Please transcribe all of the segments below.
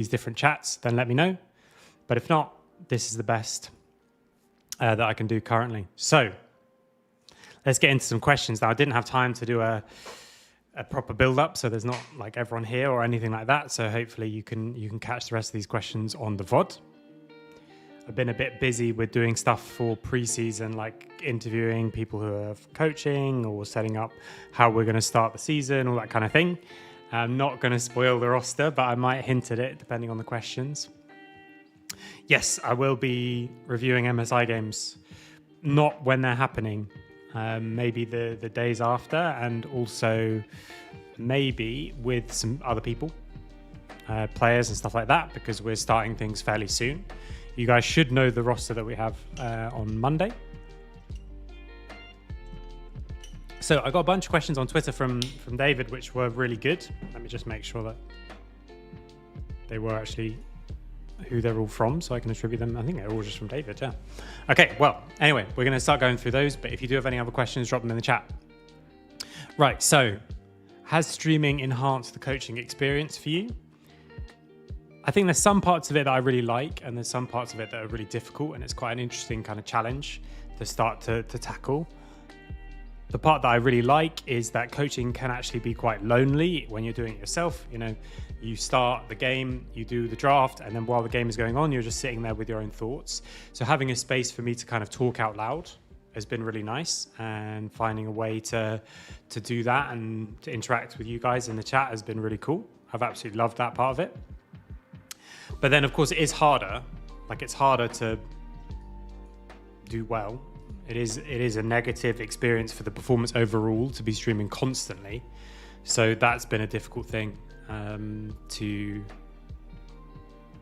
these different chats, then let me know. But if not, this is the best that I can do currently. So let's get into some questions. Now, I didn't have time to do a proper build-up, so there's not like everyone here or anything like that. So hopefully you can catch the rest of these questions on the VOD. I've been a bit busy with doing stuff for pre-season, like interviewing people who are coaching or setting up how we're going to start the season, all that kind of thing. I'm not going to spoil the roster, but I might hint at it depending on the questions. Yes, I will be reviewing MSI games, not when they're happening, maybe the days after, and also maybe with some other people, players and stuff like that, because we're starting things fairly soon. You guys should know the roster that we have on Monday. So I got a bunch of questions on Twitter from David, which were really good. Let me just make sure that they were actually who they're all from, so I can attribute them. I think they're all just from David, yeah. Okay, well, anyway, we're going to start going through those, but if you do have any other questions, drop them in the chat. Right, so has streaming enhanced the coaching experience for you? I think there's some parts of it that I really like, and there's some parts of it that are really difficult, and it's quite an interesting kind of challenge to start to tackle. The part that I really like is that coaching can actually be quite lonely when you're doing it yourself. You know, you start the game, you do the draft, and then while the game is going on, you're just sitting there with your own thoughts. So having a space for me to kind of talk out loud has been really nice, and finding a way to do that and to interact with you guys in the chat has been really cool. I've absolutely loved that part of it. But then, of course, it is harder. Like, it's harder to do well. It is a negative experience for the performance overall to be streaming constantly. So that's been a difficult thing to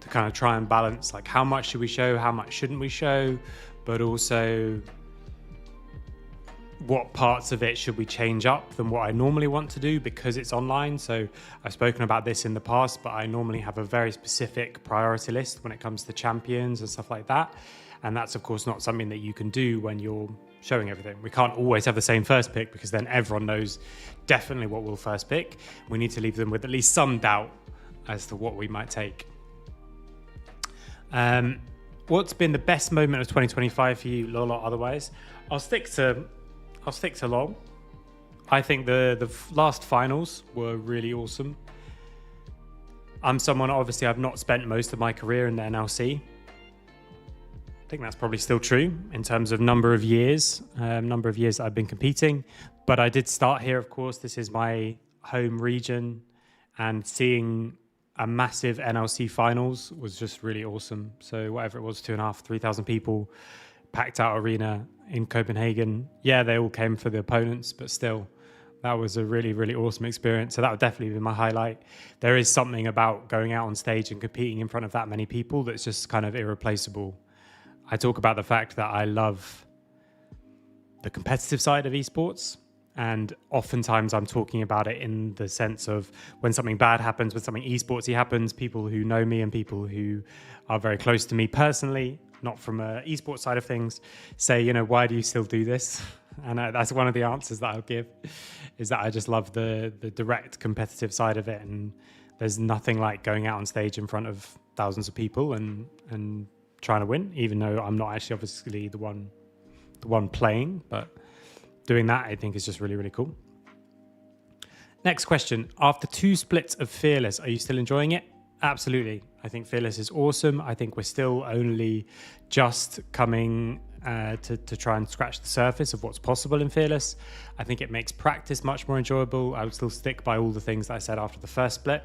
kind of try and balance, like, how much should we show, how much shouldn't we show, but also what parts of it should we change up than what I normally want to do because it's online. So I've spoken about this in the past, but I normally have a very specific priority list when it comes to champions and stuff like that. And that's, of course, not something that you can do when you're showing everything. We can't always have the same first pick because then everyone knows definitely what we'll first pick. We need to leave them with at least some doubt as to what we might take. What's been the best moment of 2025 for you, LOL, or otherwise? I'll stick to LOL. I think the last finals were really awesome. I'm someone, obviously, I've not spent most of my career in the NLC. I think that's probably still true in terms of number of years that I've been competing. But I did start here, of course. This is my home region, and seeing a massive NLC finals was just really awesome. So whatever it was, 2,500, 3,000 people, packed out arena in Copenhagen. Yeah, they all came for the opponents, but still, that was a really, really awesome experience. So that would definitely be my highlight. There is something about going out on stage and competing in front of that many people that's just kind of irreplaceable. I talk about the fact that I love the competitive side of esports, and oftentimes I'm talking about it in the sense of when something bad happens, when something esportsy happens, people who know me and people who are very close to me personally, not from an esports side of things, say, you know, why do you still do this? And that's one of the answers that I'll give, is that I just love the direct competitive side of it, and there's nothing like going out on stage in front of thousands of people and trying to win, even though I'm not actually obviously the one playing, but doing that I think is just really, really cool. Next question. After 2 splits of Fearless, are you still enjoying it? Absolutely. I think Fearless is awesome. I think we're still only just coming to try and scratch the surface of what's possible in Fearless. I think it makes practice much more enjoyable. I would still stick by all the things that I said after the first split.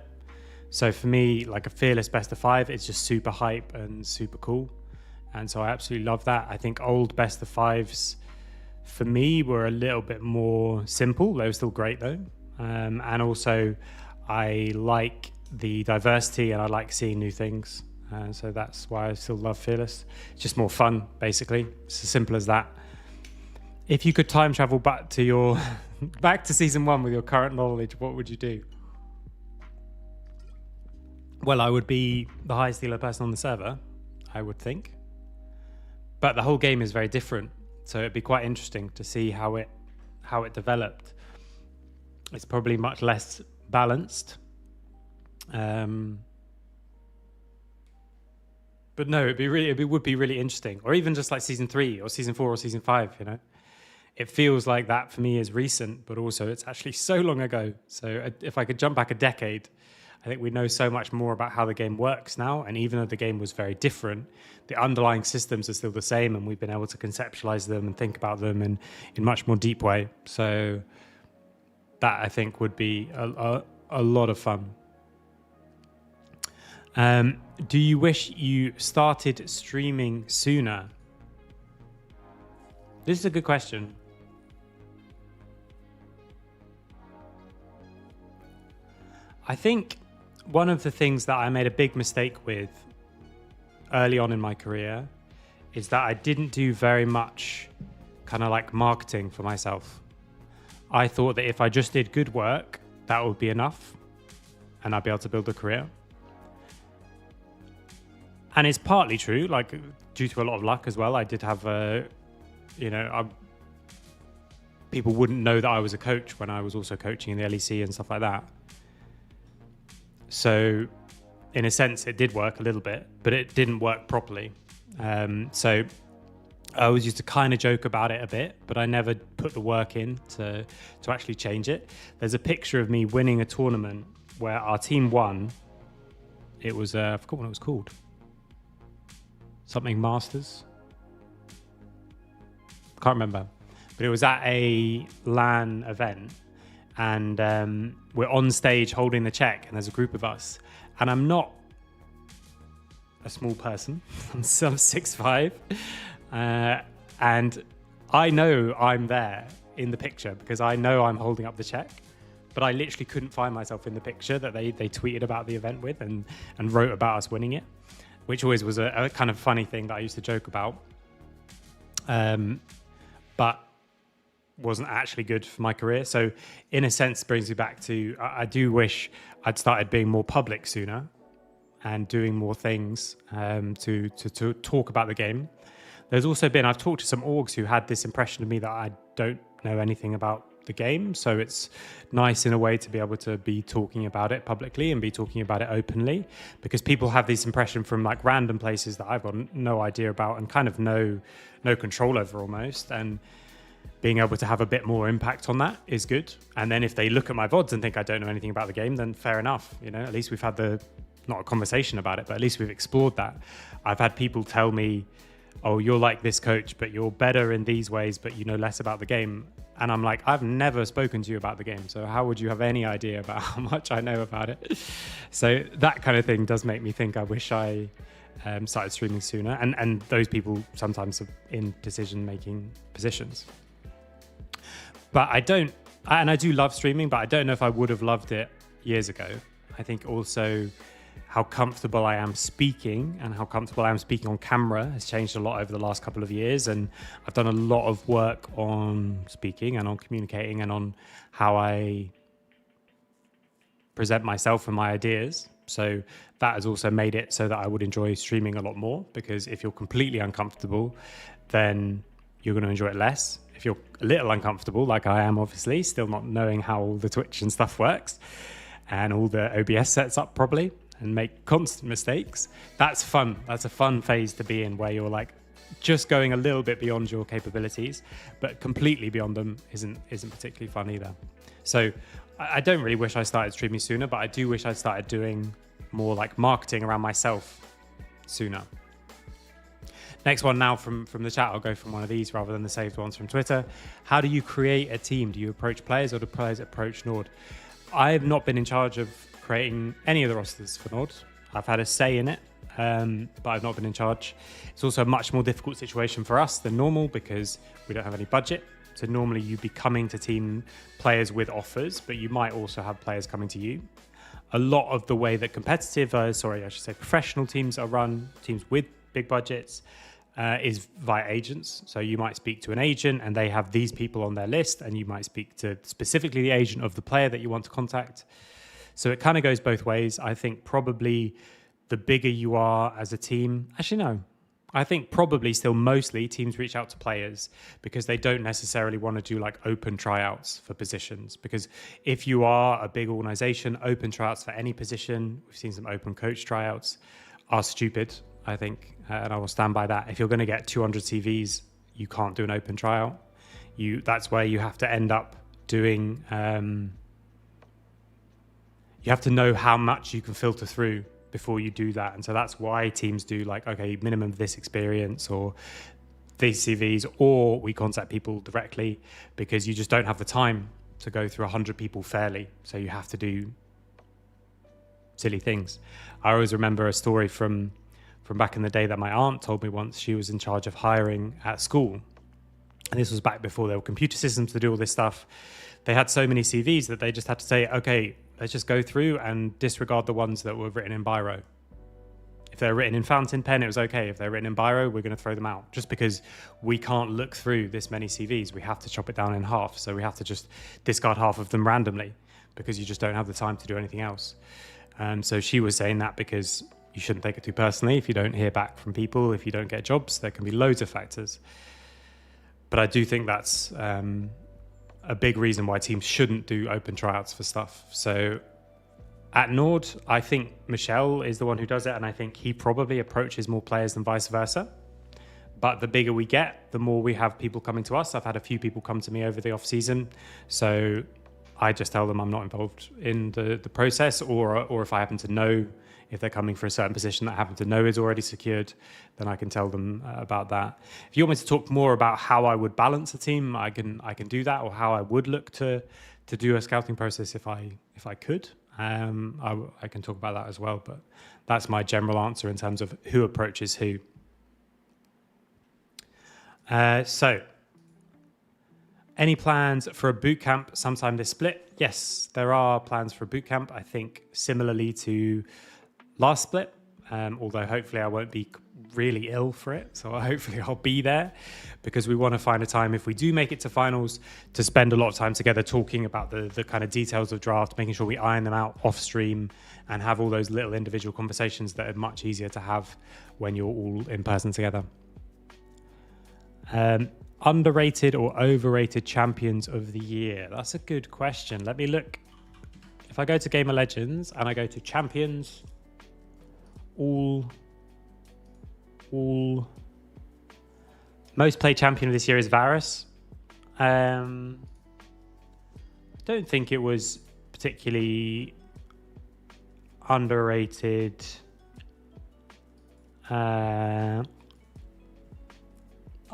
So for me, like a Fearless best of 5, it's just super hype and super cool. And so I absolutely love that. I think old best of 5s for me were a little bit more simple. They were still great though. And also I like the diversity and I like seeing new things. So that's why I still love Fearless. It's just more fun, basically. It's as simple as that. If you could time travel back to season 1 with your current knowledge, what would you do? Well, I would be the highest elo person on the server, I would think. But the whole game is very different, so it'd be quite interesting to see how it developed. It's probably much less balanced. But no, it would be really interesting. Or even just like season 3 or season 4 or season 5, you know? It feels like that for me is recent, but also it's actually so long ago. So if I could jump back a decade, I think we know so much more about how the game works now. And even though the game was very different, the underlying systems are still the same, and we've been able to conceptualize them and think about them in much more deep way. So that I think would be a lot of fun. Do you wish you started streaming sooner? This is a good question. I think one of the things that I made a big mistake with early on in my career is that I didn't do very much kind of like marketing for myself. I thought that if I just did good work, that would be enough and I'd be able to build a career. And it's partly true, like due to a lot of luck as well. I did have people wouldn't know that I was a coach when I was also coaching in the LEC and stuff like that. So in a sense, it did work a little bit, but it didn't work properly. So I always used to kind of joke about it a bit, but I never put the work in to actually change it. There's a picture of me winning a tournament where our team won. It was, I forgot what it was called. Something Masters. Can't remember. But it was at a LAN event. And we're on stage holding the check, and there's a group of us. And I'm not a small person. I'm 6'5". And I know I'm there in the picture because I know I'm holding up the check. But I literally couldn't find myself in the picture that they tweeted about the event with and wrote about us winning it, which always was a kind of funny thing that I used to joke about. But wasn't actually good for my career. So in a sense, brings me back to, I do wish I'd started being more public sooner and doing more things to talk about the game. There's also been, I've talked to some orgs who had this impression of me that I don't know anything about the game. So it's nice in a way to be able to be talking about it publicly and be talking about it openly, because people have this impression from like random places that I've got no idea about and kind of no control over almost. And being able to have a bit more impact on that is good. And then if they look at my VODs and think I don't know anything about the game, then fair enough. You know, at least we've had not a conversation about it, but at least we've explored that. I've had people tell me, oh, you're like this coach, but you're better in these ways, but you know less about the game. And I'm like, I've never spoken to you about the game. So how would you have any idea about how much I know about it? So that kind of thing does make me think I wish I started streaming sooner. And those people sometimes are in decision-making positions. But I do love streaming, but I don't know if I would have loved it years ago. I think also how comfortable I am speaking and how comfortable I am speaking on camera has changed a lot over the last couple of years. And I've done a lot of work on speaking and on communicating and on how I present myself and my ideas. So that has also made it so that I would enjoy streaming a lot more, because if you're completely uncomfortable, then you're going to enjoy it less. If you're a little uncomfortable, like I am obviously, still not knowing how all the Twitch and stuff works and all the OBS sets up properly and make constant mistakes, that's fun. That's a fun phase to be in, where you're like just going a little bit beyond your capabilities, but completely beyond them isn't particularly fun either. So I don't really wish I started streaming sooner, but I do wish I started doing more like marketing around myself sooner. Next one now from the chat, I'll go from one of these rather than the saved ones from Twitter. How do you create a team? Do you approach players or do players approach NORD? I've not been in charge of creating any of the rosters for NORD. I've had a say in it, but I've not been in charge. It's also a much more difficult situation for us than normal because we don't have any budget. So normally you'd be coming to team players with offers, but you might also have players coming to you. A lot of the way that professional teams are run, teams with big budgets, is via agents. So you might speak to an agent and they have these people on their list, and you might speak to specifically the agent of the player that you want to contact. So it kind of goes both ways. I think probably the bigger you are as a team, I think probably still mostly teams reach out to players because they don't necessarily want to do like open tryouts for positions. Because if you are a big organization, open tryouts for any position, we've seen some open coach tryouts, are stupid. I think, and I will stand by that. If you're going to get 200 CVs, you can't do an open tryout. That's where you have to end up doing. You have to know how much you can filter through before you do that, and so that's why teams do like, okay, minimum of this experience or these CVs, or we contact people directly, because you just don't have the time to go through 100 people fairly. So you have to do silly things. I always remember a story from back in the day that my aunt told me once. She was in charge of hiring at school, and this was back before there were computer systems to do all this stuff. They had so many CVs that they just had to say, okay, let's just go through and disregard the ones that were written in biro. If they're written in fountain pen, it was okay. If they're written in biro, we're going to throw them out, just because we can't look through this many CVs. We have to chop it down in half. So we have to just discard half of them randomly, because you just don't have the time to do anything else. So she was saying that because you shouldn't take it too personally. If you don't hear back from people, if you don't get jobs, there can be loads of factors. But I do think that's a big reason why teams shouldn't do open tryouts for stuff. So at NORD, I think Michel is the one who does it, and I think he probably approaches more players than vice versa. But the bigger we get, the more we have people coming to us. I've had a few people come to me over the off season, so I just tell them I'm not involved in the process, or if I happen to know, if they're coming for a certain position that I happen to know is already secured, then I can tell them about that. If you want me to talk more about how I would balance a team, I can do that, or how I would look to do a scouting process if I could. I can talk about that as well, but that's my general answer in terms of who approaches who. So, any plans for a boot camp sometime this split? Yes, there are plans for a boot camp. I think similarly to last split, although hopefully I won't be really ill for it. So hopefully I'll be there, because we want to find a time, if we do make it to finals, to spend a lot of time together talking about the kind of details of draft, making sure we iron them out off stream, and have all those little individual conversations that are much easier to have when you're all in person together. Underrated or overrated champions of the year? That's a good question. Let me look. If I go to Game of Legends and I go to champions, all most played champion of this year is Varus. I don't think it was particularly underrated.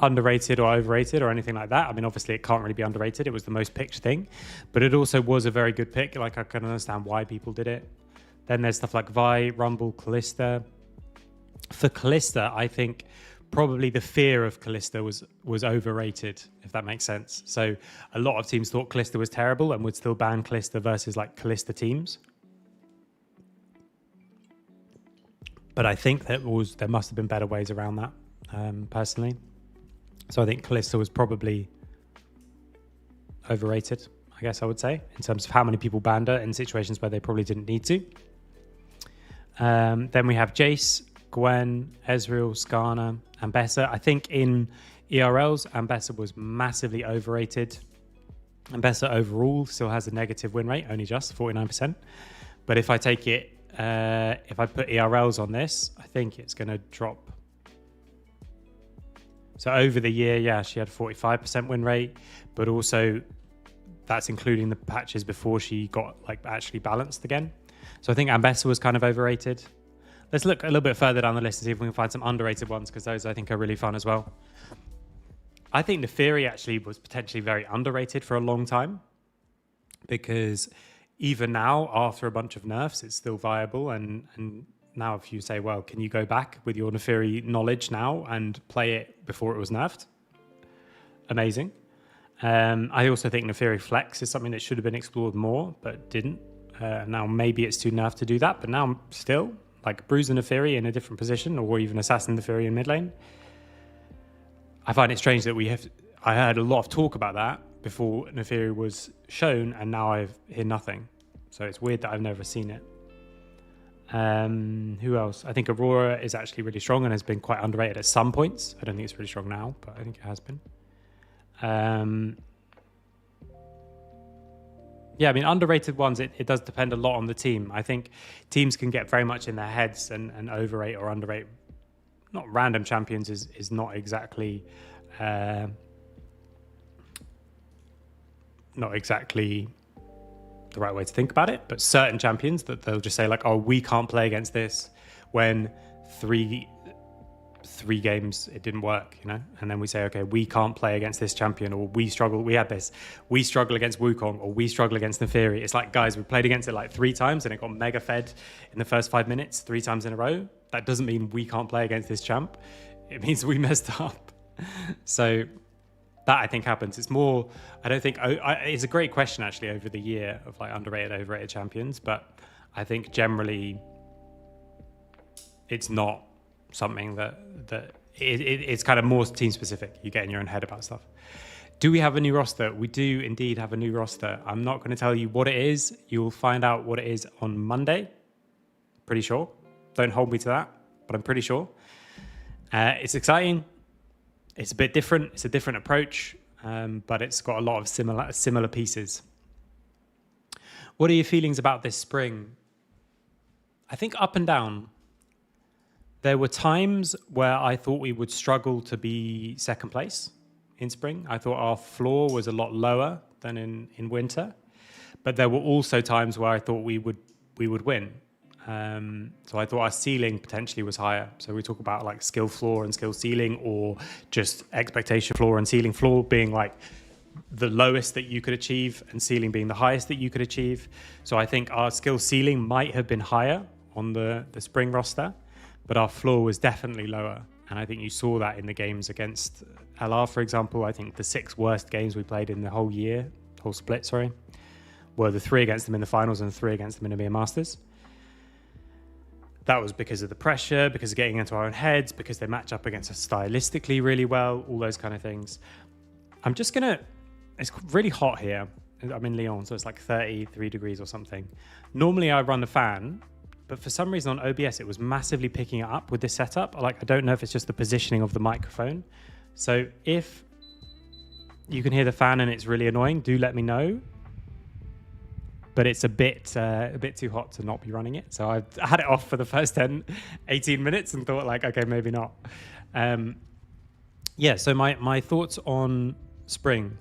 Underrated or overrated or anything like that. I mean, obviously it can't really be underrated. It was the most picked thing, but it also was a very good pick. Like, I can understand why people did it. Then there's stuff like Vi, Rumble, Kalista. For Kalista, I think probably the fear of Kalista was overrated, if that makes sense. So a lot of teams thought Kalista was terrible and would still ban Kalista versus like Kalista teams. But I think there must have been better ways around that, personally. So I think Kalista was probably overrated, I guess I would say, in terms of how many people banned her in situations where they probably didn't need to. Then we have Jace, Gwen, Ezreal, Skarner, and Bessa. I think in ERLs, Ambessa was massively overrated. Ambessa overall still has a negative win rate, only just 49%. But if I take it, if I put ERLs on this, I think it's going to drop. So over the year, yeah, she had 45% win rate, but also that's including the patches before she got like actually balanced again. So I think Ambessa was kind of overrated. Let's look a little bit further down the list and see if we can find some underrated ones, because those I think are really fun as well. I think Neferi actually was potentially very underrated for a long time, because even now, after a bunch of nerfs, it's still viable. And now if you say, well, can you go back with your Neferi knowledge now and play it before it was nerfed? Amazing. I also think Neferi Flex is something that should have been explored more, but didn't. Now maybe it's too nerfed to do that, but now still, like Bruiser Neferi in a different position, or even Assassin Neferi in mid lane. I find it strange that I heard a lot of talk about that before Neferi was shown, and now I hear nothing. So it's weird that I've never seen it. Who else? I think Aurora is actually really strong and has been quite underrated at some points. I don't think it's really strong now, but I think it has been. Yeah, I mean, underrated ones, it does depend a lot on the team. I think teams can get very much in their heads and overrate or underrate not random champions is not exactly the right way to think about it, but certain champions that they'll just say like, oh, we can't play against this when three games it didn't work, you know, and then we say, okay, we can't play against this champion, or we struggle against Wukong, or we struggle against Neferi. It's like, guys, we played against it like 3 times and it got mega fed in the first 5 minutes 3 times in a row. That doesn't mean we can't play against this champ. It means we messed up. So that I think happens. It's more, I don't think, it's a great question actually over the year of like underrated, overrated champions, but I think generally it's not something that it's kind of more team specific. You get in your own head about stuff. Do we have a new roster? We do indeed have a new roster. I'm not going to tell you what it is. You'll find out what it is on Monday. Pretty sure. Don't hold me to that, but I'm pretty sure. It's exciting. It's a bit different. It's a different approach, but it's got a lot of similar pieces. What are your feelings about this spring? I think up and down. There were times where I thought we would struggle to be second place in spring. I thought our floor was a lot lower than in winter, but there were also times where I thought we would win. So I thought our ceiling potentially was higher. So we talk about like skill floor and skill ceiling, or just expectation floor and ceiling floor being like the lowest that you could achieve and ceiling being the highest that you could achieve. So I think our skill ceiling might have been higher on the spring roster, but our floor was definitely lower. And I think you saw that in the games against LR, for example. I think the 6 worst games we played in the whole split, were the 3 against them in the finals and the 3 against them in EMEA Masters. That was because of the pressure, because of getting into our own heads, because they match up against us stylistically really well, all those kind of things. It's really hot here. I'm in Lyon, so it's like 33 degrees or something. Normally I run the fan, but for some reason on OBS, it was massively picking it up with this setup. I don't know if it's just the positioning of the microphone. So if you can hear the fan and it's really annoying, do let me know. But it's a bit too hot to not be running it. So I had it off for the first 18 minutes and thought like, okay, maybe not. So my thoughts on spring.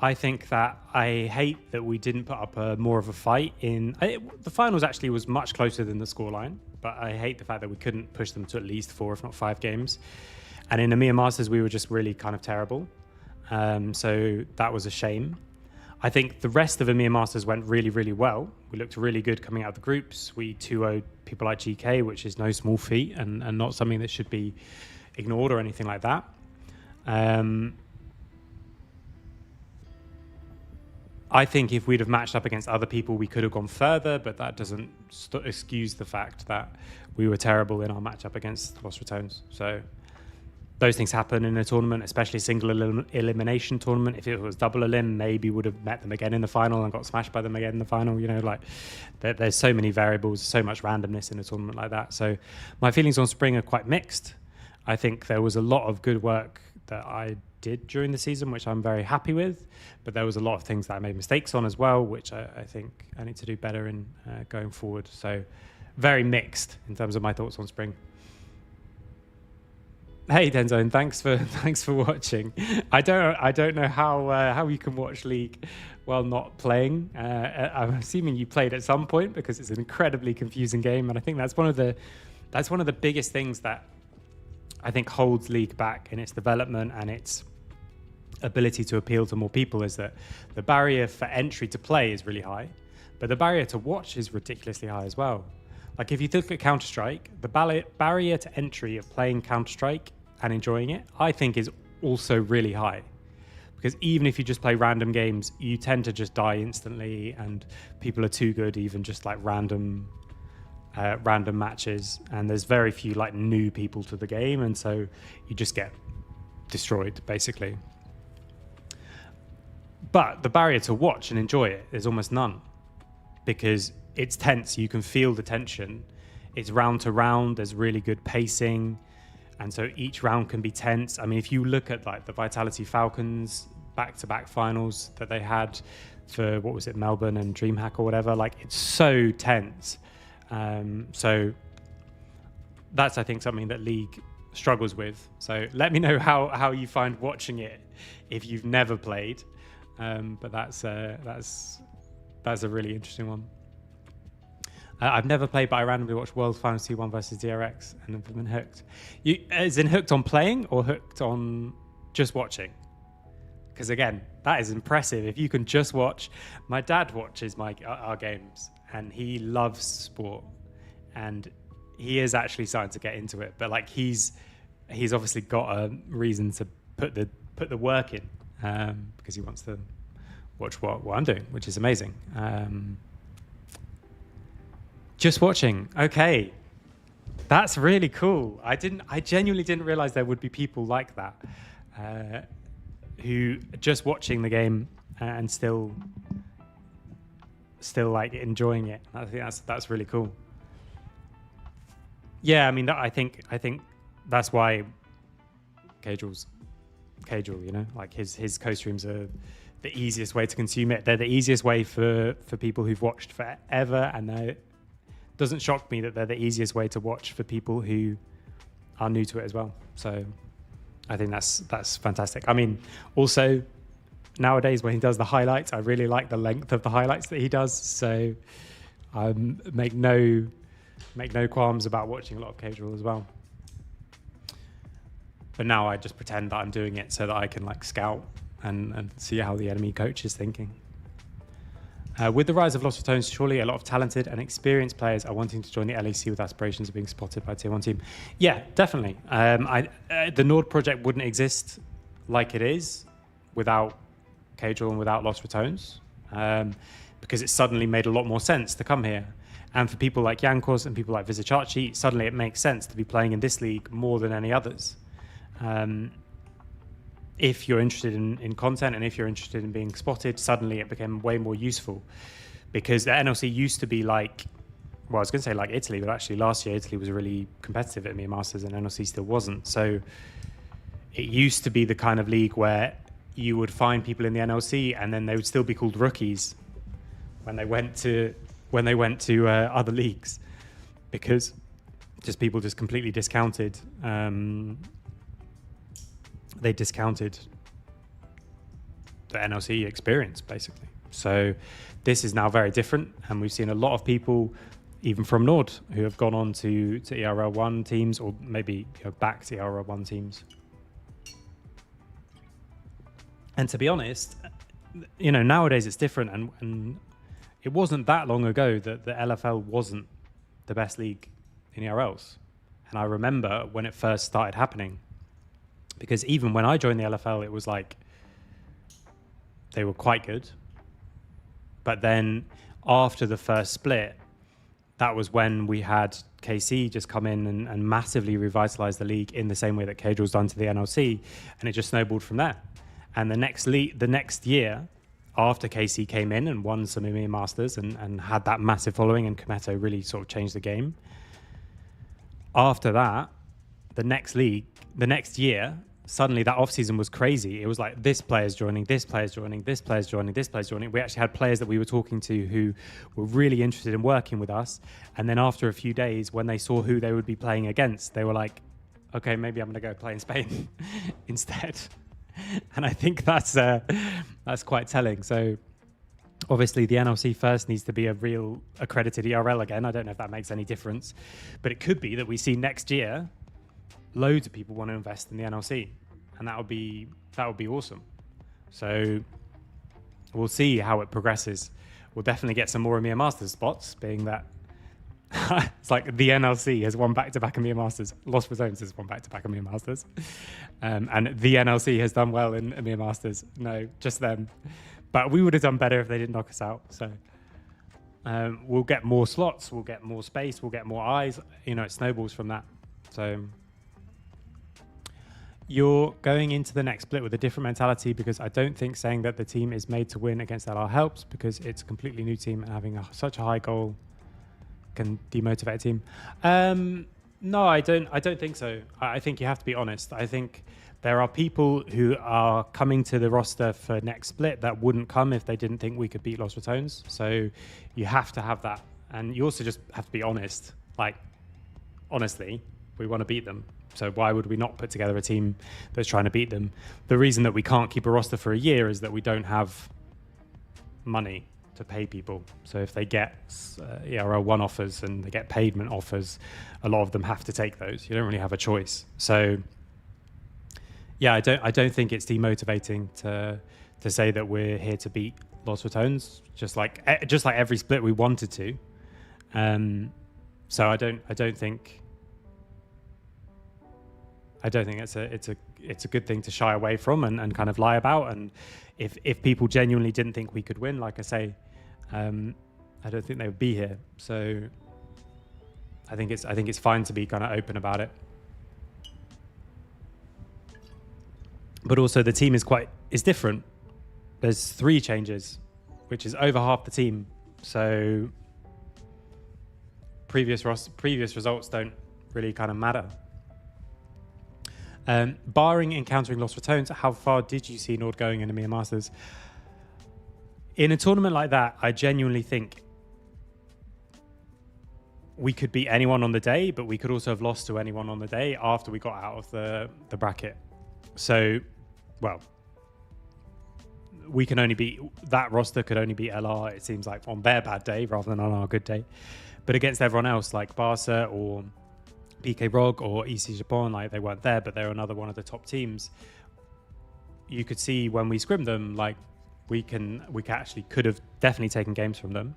I think that I hate that we didn't put up more of a fight the finals actually was much closer than the scoreline, but I hate the fact that we couldn't push them to at least 4, if not 5 games. And in EMEA Masters, we were just really kind of terrible. So that was a shame. I think the rest of EMEA Masters went really, really well. We looked really good coming out of the groups. We 2-0'd people like GK, which is no small feat and not something that should be ignored or anything like that. I think if we'd have matched up against other people, we could have gone further, but that doesn't excuse the fact that we were terrible in our matchup against Lost Ratones. So those things happen in a tournament, especially a single elimination tournament. If it was double elim, maybe would have met them again in the final and got smashed by them again in the final. You know, like there's so many variables, so much randomness in a tournament like that. So my feelings on spring are quite mixed. I think there was a lot of good work that I did during the season, which I'm very happy with, but there was a lot of things that I made mistakes on as well, which I think I need to do better in going forward. So very mixed in terms of my thoughts on spring. Hey Denzone, thanks for watching. I don't know how you can watch League while not playing. I'm assuming you played at some point because it's an incredibly confusing game, and I think that's one of the biggest things that I think holds League back in its development and its ability to appeal to more people, is that the barrier for entry to play is really high, but the barrier to watch is ridiculously high as well. Like if you look at Counter-Strike, the barrier to entry of playing Counter-Strike and enjoying it, I think is also really high. Because even if you just play random games, you tend to just die instantly, and people are too good, even just like random matches. And there's very few like new people to the game, and so you just get destroyed basically. But the barrier to watch and enjoy it is almost none, because it's tense. You can feel the tension. It's round to round. There's really good pacing. And so each round can be tense. I mean, if you look at like the Vitality Falcons back-to-back finals that they had for, what was it, Melbourne and DreamHack or whatever, like it's so tense. So that's I think something that League struggles with. So let me know how you find watching it if you've never played. But that's a really interesting one. I've never played, but I randomly watched World Finals T1 versus DRX and have been hooked. Is it hooked on playing or hooked on just watching? Because again, that is impressive. If you can just watch, my dad watches our games and he loves sport, and he is actually starting to get into it. But like he's obviously got a reason to put the work in because he wants to watch what I'm doing, which is amazing. Just watching. Okay. That's really cool. I genuinely didn't realize there would be people like that who just watching the game and still like enjoying it. I think that's really cool. Yeah, I mean, I think that's why Casual, you know, like his co-streams are the easiest way to consume it. They're the easiest way for people who've watched forever, and it doesn't shock me that they're the easiest way to watch for people who are new to it as well. So I think that's fantastic. I mean, also nowadays when he does the highlights, I really like the length of the highlights that he does. So I make no qualms about watching a lot of Casual as well. But now I just pretend that I'm doing it so that I can like scout and see how the enemy coach is thinking. With the rise of Lost Tones, surely a lot of talented and experienced players are wanting to join the LEC with aspirations of being spotted by a Tier 1 team. Yeah, definitely. The NORD project wouldn't exist like it is without Casual and without Lost Tones, because it suddenly made a lot more sense to come here. And for people like Yankos and people like Vizicachi, suddenly it makes sense to be playing in this league more than any others. If you're interested in content and if you're interested in being spotted, suddenly it became way more useful, because the NLC used to be like, well, I was going to say like Italy, but actually last year Italy was really competitive at EMEA Masters and NLC still wasn't. So it used to be the kind of league where you would find people in the NLC and then they would still be called rookies when they went to other leagues, because people just completely discounted. They discounted the NLC experience, basically. So this is now very different, and we've seen a lot of people, even from NORD, who have gone on to ERL 1 teams, or maybe back to ERL 1 teams. And to be honest, nowadays it's different, and it wasn't that long ago that the LFL wasn't the best league in ERLs. And I remember when it first started happening, because even when I joined the LFL, it was like they were quite good. But then after the first split, that was when we had KC just come in and massively revitalize the league in the same way that Casual's done to the NLC, and it just snowballed from there. And the next year, after KC came in and won some EMEA Masters and had that massive following, and Kometo really sort of changed the game. After that, the next year, suddenly that off-season was crazy. It was like this player's joining, this player's joining, this player's joining, this player's joining. We actually had players that we were talking to who were really interested in working with us. And then after a few days, when they saw who they would be playing against, they were like, okay, maybe I'm going to go play in Spain instead. And I think that's quite telling. So obviously the NLC first needs to be a real accredited ERL again. I don't know if that makes any difference, but it could be that we see next year loads of people want to invest in the NLC, and that would be awesome. So we'll see how it progresses. We'll definitely get some more EMEA Masters spots, being that it's like the NLC has won back-to-back EMEA Masters. Lost for Zones has won back-to-back EMEA Masters. And the NLC has done well in EMEA Masters. No, just them. But we would have done better if they didn't knock us out. So we'll get more slots, we'll get more space, we'll get more eyes. It snowballs from that. So you're going into the next split with a different mentality, because I don't think saying that the team is made to win against LR helps, because it's a completely new team and having such a high goal can demotivate a team. No, I don't think so. I think you have to be honest. I think there are people who are coming to the roster for next split that wouldn't come if they didn't think we could beat Lost Ratones. So you have to have that. And you also just have to be honest. Like, honestly, We want to beat them. So why would we not put together a team that's trying to beat them? The reason that we can't keep a roster for a year is that we don't have money to pay people. So if they get ERL 1 offers and they get payment offers, a lot of them have to take those. You don't really have a choice. So yeah, I don't think it's demotivating to say that we're here to beat Los Ratones, just like every split we wanted to. So I don't think it's a good thing to shy away from and kind of lie about. And if people genuinely didn't think we could win, like I say, I don't think they would be here. So I think it's fine to be kind of open about it. But also the team is different. There's 3 changes, which is over half the team. So previous results don't really kind of matter. Barring encountering Los Ratones, how far did you see NORD going in EMEA Masters? In a tournament like that, I genuinely think we could beat anyone on the day, but we could also have lost to anyone on the day after we got out of the bracket. So, well, we can only beat, that roster could only beat LR, it seems like, on their bad day rather than on our good day. But against everyone else, like Barca or PK Rog or EC Japan, like they weren't there, but they're another one of the top teams. You could see when we scrimmed them, like we actually could have definitely taken games from them.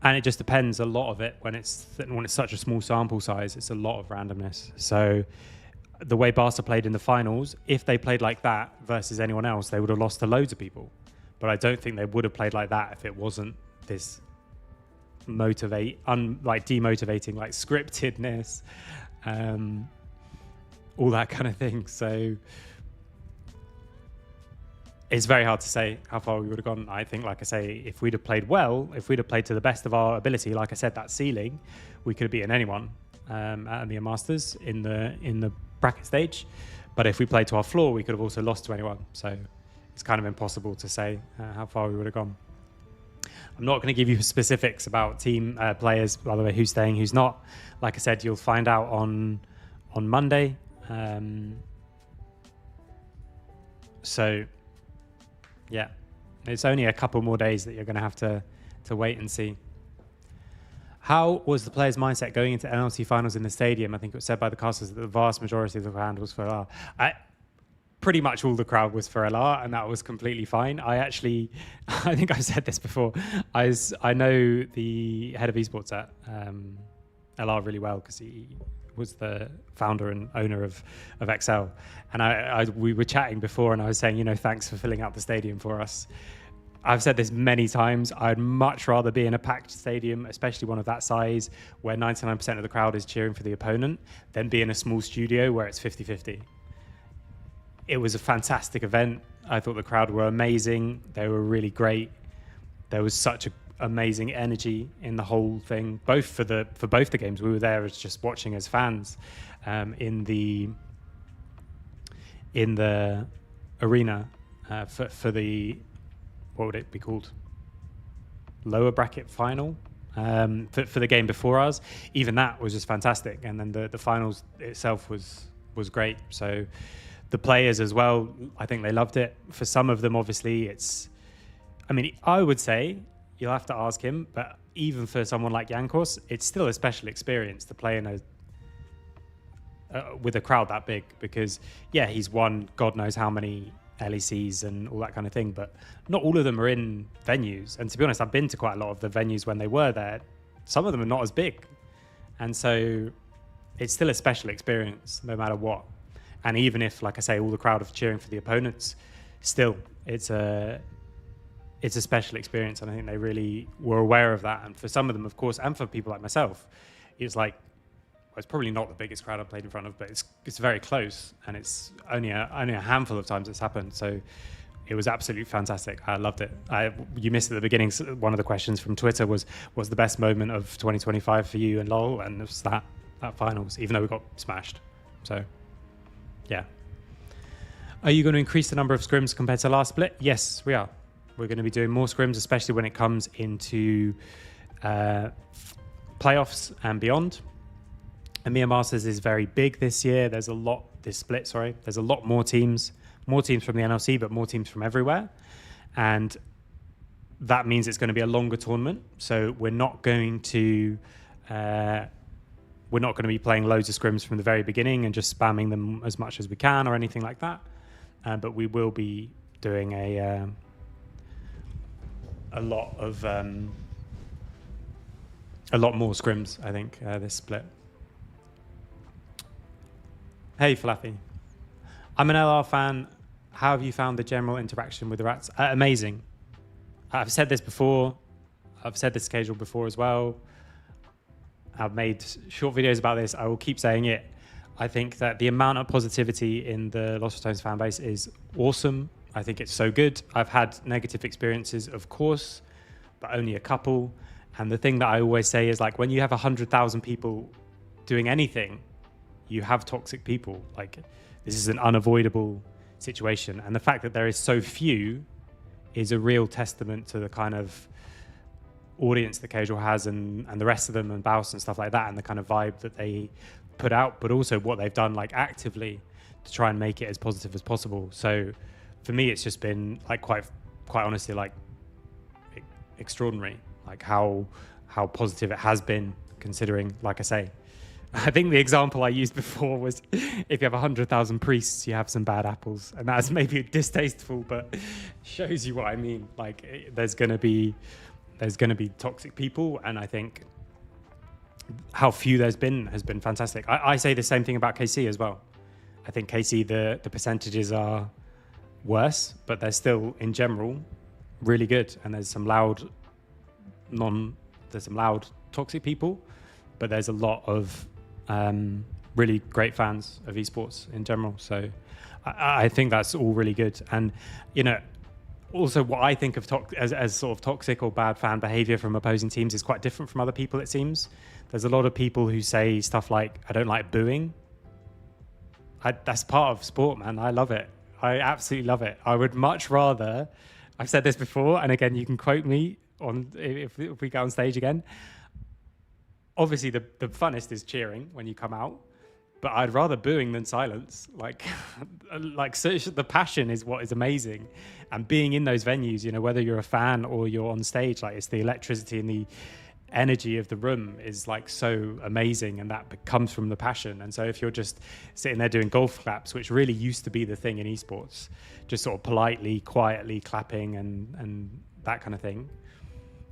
And it just depends a lot of it when it's such a small sample size. It's a lot of randomness. So the way Barca played in the finals, if they played like that versus anyone else, they would have lost to loads of people. But I don't think they would have played like that if it wasn't this demotivating, like scriptedness, all that kind of thing. So it's very hard to say how far we would have gone. I think, like I say, if we'd have played well, if we'd have played to the best of our ability, like I said, that ceiling, we could have beaten anyone at EMEA Masters in the bracket stage. But if we played to our floor, we could have also lost to anyone. So it's kind of impossible to say how far we would have gone. I'm not going to give you specifics about team players, by the way, who's staying, who's not. Like I said, you'll find out on Monday. So, yeah, it's only a couple more days that you're going to have to wait and see. How was the players' mindset going into NLC finals in the stadium? I think it was said by the casters that the vast majority of the crowd was for LR. Pretty much all the crowd was for LR, and that was completely fine. I think I've said this before. I know the head of esports at LR really well because he was the founder and owner of XL. And we were chatting before, and I was saying, thanks for filling out the stadium for us. I've said this many times. I'd much rather be in a packed stadium, especially one of that size, where 99% of the crowd is cheering for the opponent, than be in a small studio where it's 50-50. It was a fantastic event. I thought the crowd were amazing. They were really great. There was such an amazing energy in the whole thing, both for both the games. We were there as just watching as fans in the arena for the, what would it be called? Lower bracket final for the game before ours. Even that was just fantastic. And then the finals itself was great. So the players as well, I think they loved it. For some of them, obviously, I would say, you'll have to ask him, but even for someone like Yankos, it's still a special experience to play in with a crowd that big, because, yeah, he's won God knows how many LECs and all that kind of thing, but not all of them are in venues. And to be honest, I've been to quite a lot of the venues when they were there. Some of them are not as big. And so it's still a special experience, no matter what. And even if, like I say, all the crowd are cheering for the opponents, still, it's a special experience. And I think they really were aware of that. And for some of them, of course, and for people like myself, it's like, well, it's probably not the biggest crowd I've played in front of, but it's very close. And it's only a handful of times it's happened. So it was absolutely fantastic. I loved it. You missed at the beginning, one of the questions from Twitter was the best moment of 2025 for you and LOL? And it was that finals, even though we got smashed. So, yeah. Are you going to increase the number of scrims compared to last split? Yes, we are. We're going to be doing more scrims, especially when it comes into playoffs and beyond. EMEA Masters is very big this year. There's a lot more teams from the NLC, but more teams from everywhere. And that means it's going to be a longer tournament. So we're not going to be playing loads of scrims from the very beginning and just spamming them as much as we can or anything like that. But we will be doing a lot more scrims, I think, this split. Hey, Fluffy. I'm an LR fan. How have you found the general interaction with the rats? Amazing. I've said this before. I've said this schedule before as well. I've made short videos about this. I will keep saying it. I think that the amount of positivity in the Lost of Stones fan base is awesome. I think it's so good. I've had negative experiences, of course, but only a couple. And the thing that I always say is, like, when you have 100,000 people doing anything, you have toxic people. Like, this is an unavoidable situation. And the fact that there is so few is a real testament to the kind of audience that Casual has and the rest of them and Baus and stuff like that, and the kind of vibe that they put out, but also what they've done, like, actively to try and make it as positive as possible. So for me, it's just been, like, quite honestly, like, extraordinary, like how positive it has been, considering, like I say, I think the example I used before was, if you have 100,000 priests, you have some bad apples. And that's maybe distasteful, but shows you what I mean. Like, there's going to be toxic people. And I think how few there's been has been fantastic. I say the same thing about KC as well. I think KC, the percentages are worse, but they're still, in general, really good. And there's some loud toxic people, but there's a lot of really great fans of esports in general. So I think that's all really good. And, you know, also what I think of as sort of toxic or bad fan behavior from opposing teams is quite different from other people, it seems. There's a lot of people who say stuff like, I don't like booing. That's part of sport, man. I love it. I absolutely love it. I would much rather, I've said this before, and again, you can quote me on if we go on stage again. Obviously, the funnest is cheering when you come out, but I'd rather booing than silence. Like the passion is what is amazing, and being in those venues, you know, whether you're a fan or you're on stage, like, it's the electricity and the energy of the room is, like, so amazing, and that comes from the passion. And so if you're just sitting there doing golf claps, which really used to be the thing in esports, just sort of politely, quietly clapping and that kind of thing,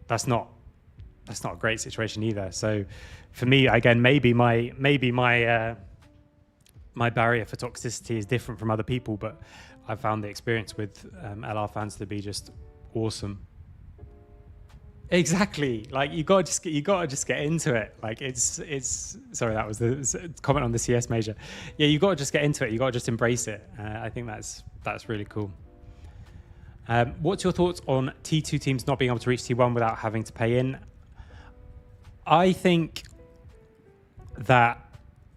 that's not a great situation either. So for me, again, maybe my barrier for toxicity is different from other people, but I found the experience with LR fans to be just awesome. Exactly. Like, you gotta just get into it. Like, it's sorry, that was the comment on the CS major. Yeah, you gotta just get into it. You gotta just embrace it. I think that's really cool. What's your thoughts on T2 teams not being able to reach T1 without having to pay in? I think that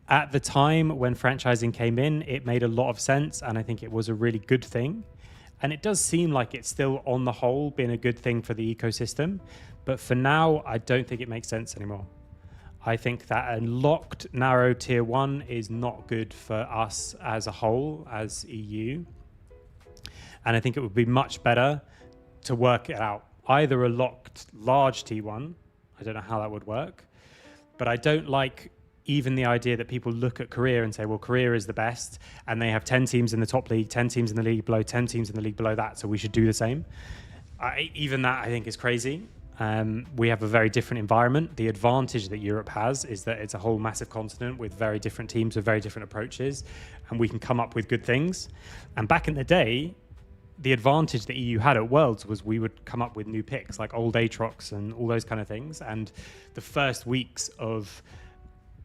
at the time when franchising came in, it made a lot of sense, and I think it was a really good thing. And it does seem like it's still, on the whole, been a good thing for the ecosystem. But for now, I don't think it makes sense anymore. I think that a locked, narrow tier 1 is not good for us as a whole, as EU. And I think it would be much better to work it out. Either a locked, large T1, I don't know how that would work, but I don't like even the idea that people look at Korea and say, well, Korea is the best, and they have 10 teams in the top league, 10 teams in the league below, 10 teams in the league below that, so we should do the same. Even that, I think, is crazy. We have a very different environment. The advantage that Europe has is that it's a whole massive continent with very different teams with very different approaches, and we can come up with good things. And back in the day, the advantage that EU had at Worlds was we would come up with new picks, like old Aatrox and all those kind of things. And the first weeks of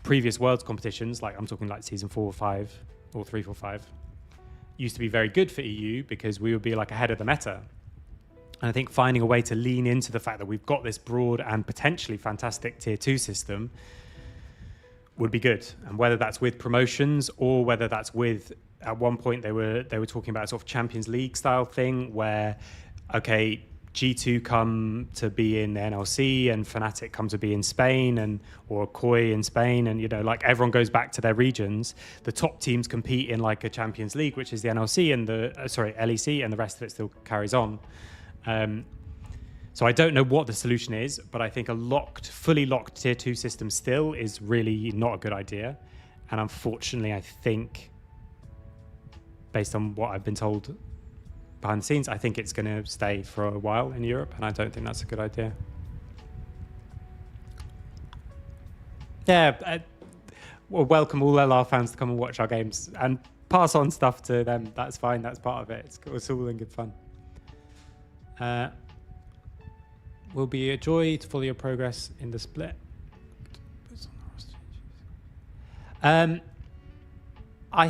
previous Worlds competitions, like I'm talking like season 4 or 5 or 3, 4, 5, used to be very good for EU because we would be like ahead of the meta. And I think finding a way to lean into the fact that we've got this broad and potentially fantastic tier 2 system would be good. And whether that's with promotions or whether that's with, at one point they were talking about a sort of Champions League style thing where, okay, G2 come to be in the NLC and Fnatic come to be in Spain or Koi in Spain, and like everyone goes back to their regions, the top teams compete in like a Champions League, which is the NLC and the LEC, and the rest of it still carries on. So I don't know what the solution is, but I think a fully locked tier 2 system still is really not a good idea. And unfortunately, I think, based on what I've been told behind the scenes, I think it's going to stay for a while in Europe, and I don't think that's a good idea. Yeah, we'll welcome all LR fans to come and watch our games and pass on stuff to them. That's fine. That's part of it. It's all in good fun. Will be a joy to follow your progress in the split. I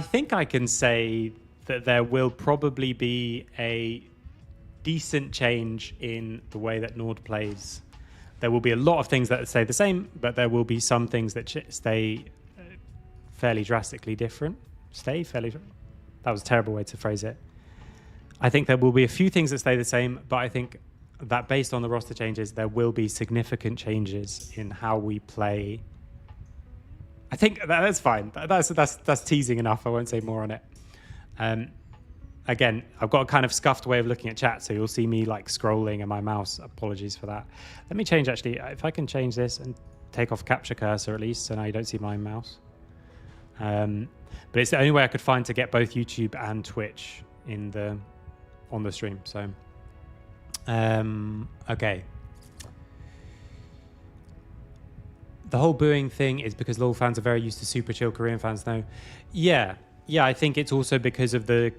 think I can say that there will probably be a decent change in the way that NORD plays. There will be a lot of things that stay the same, but there will be some things that stay fairly drastically different. That was a terrible way to phrase it. I think there will be a few things that stay the same, but I think that based on the roster changes, there will be significant changes in how we play. I think that's fine. That's teasing enough. I won't say more on it. Again, I've got a kind of scuffed way of looking at chat, so you'll see me like scrolling and my mouse. Apologies for that. Let me change, actually, if I can change this and take off capture cursor at least, so now you don't see my mouse. But it's the only way I could find to get both YouTube and Twitch on the stream. So, okay. The whole booing thing is because LoL fans are very used to super chill Korean fans now. Yeah, I think it's also because of the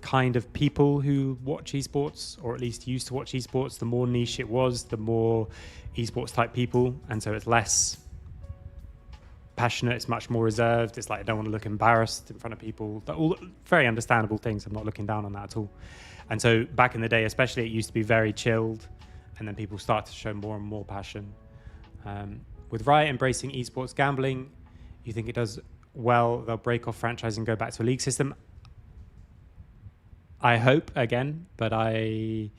kind of people who watch esports, or at least used to watch esports. The more niche it was, the more esports type people, and so it's less passionate, it's much more reserved. It's like I don't want to look embarrassed in front of people. All very understandable things. I'm not looking down on that at all. And so back in the day, especially, it used to be very chilled, and then people start to show more and more passion. With Riot embracing esports gambling, you think it does well? They'll break off franchise and go back to a league system. I hope, again, but the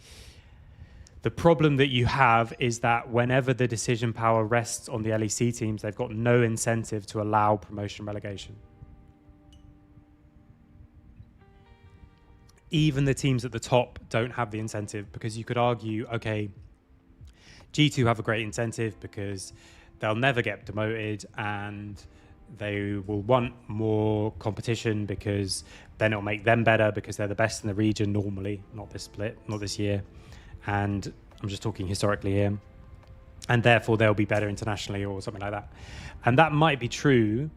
problem that you have is that whenever the decision power rests on the LEC teams, they've got no incentive to allow promotion relegation. Even the teams at the top don't have the incentive, because you could argue, okay, G2 have a great incentive because they'll never get demoted and they will want more competition because then it'll make them better because they're the best in the region normally, not this split, not this year. And I'm just talking historically here. And therefore they'll be better internationally or something like that. And that might be true.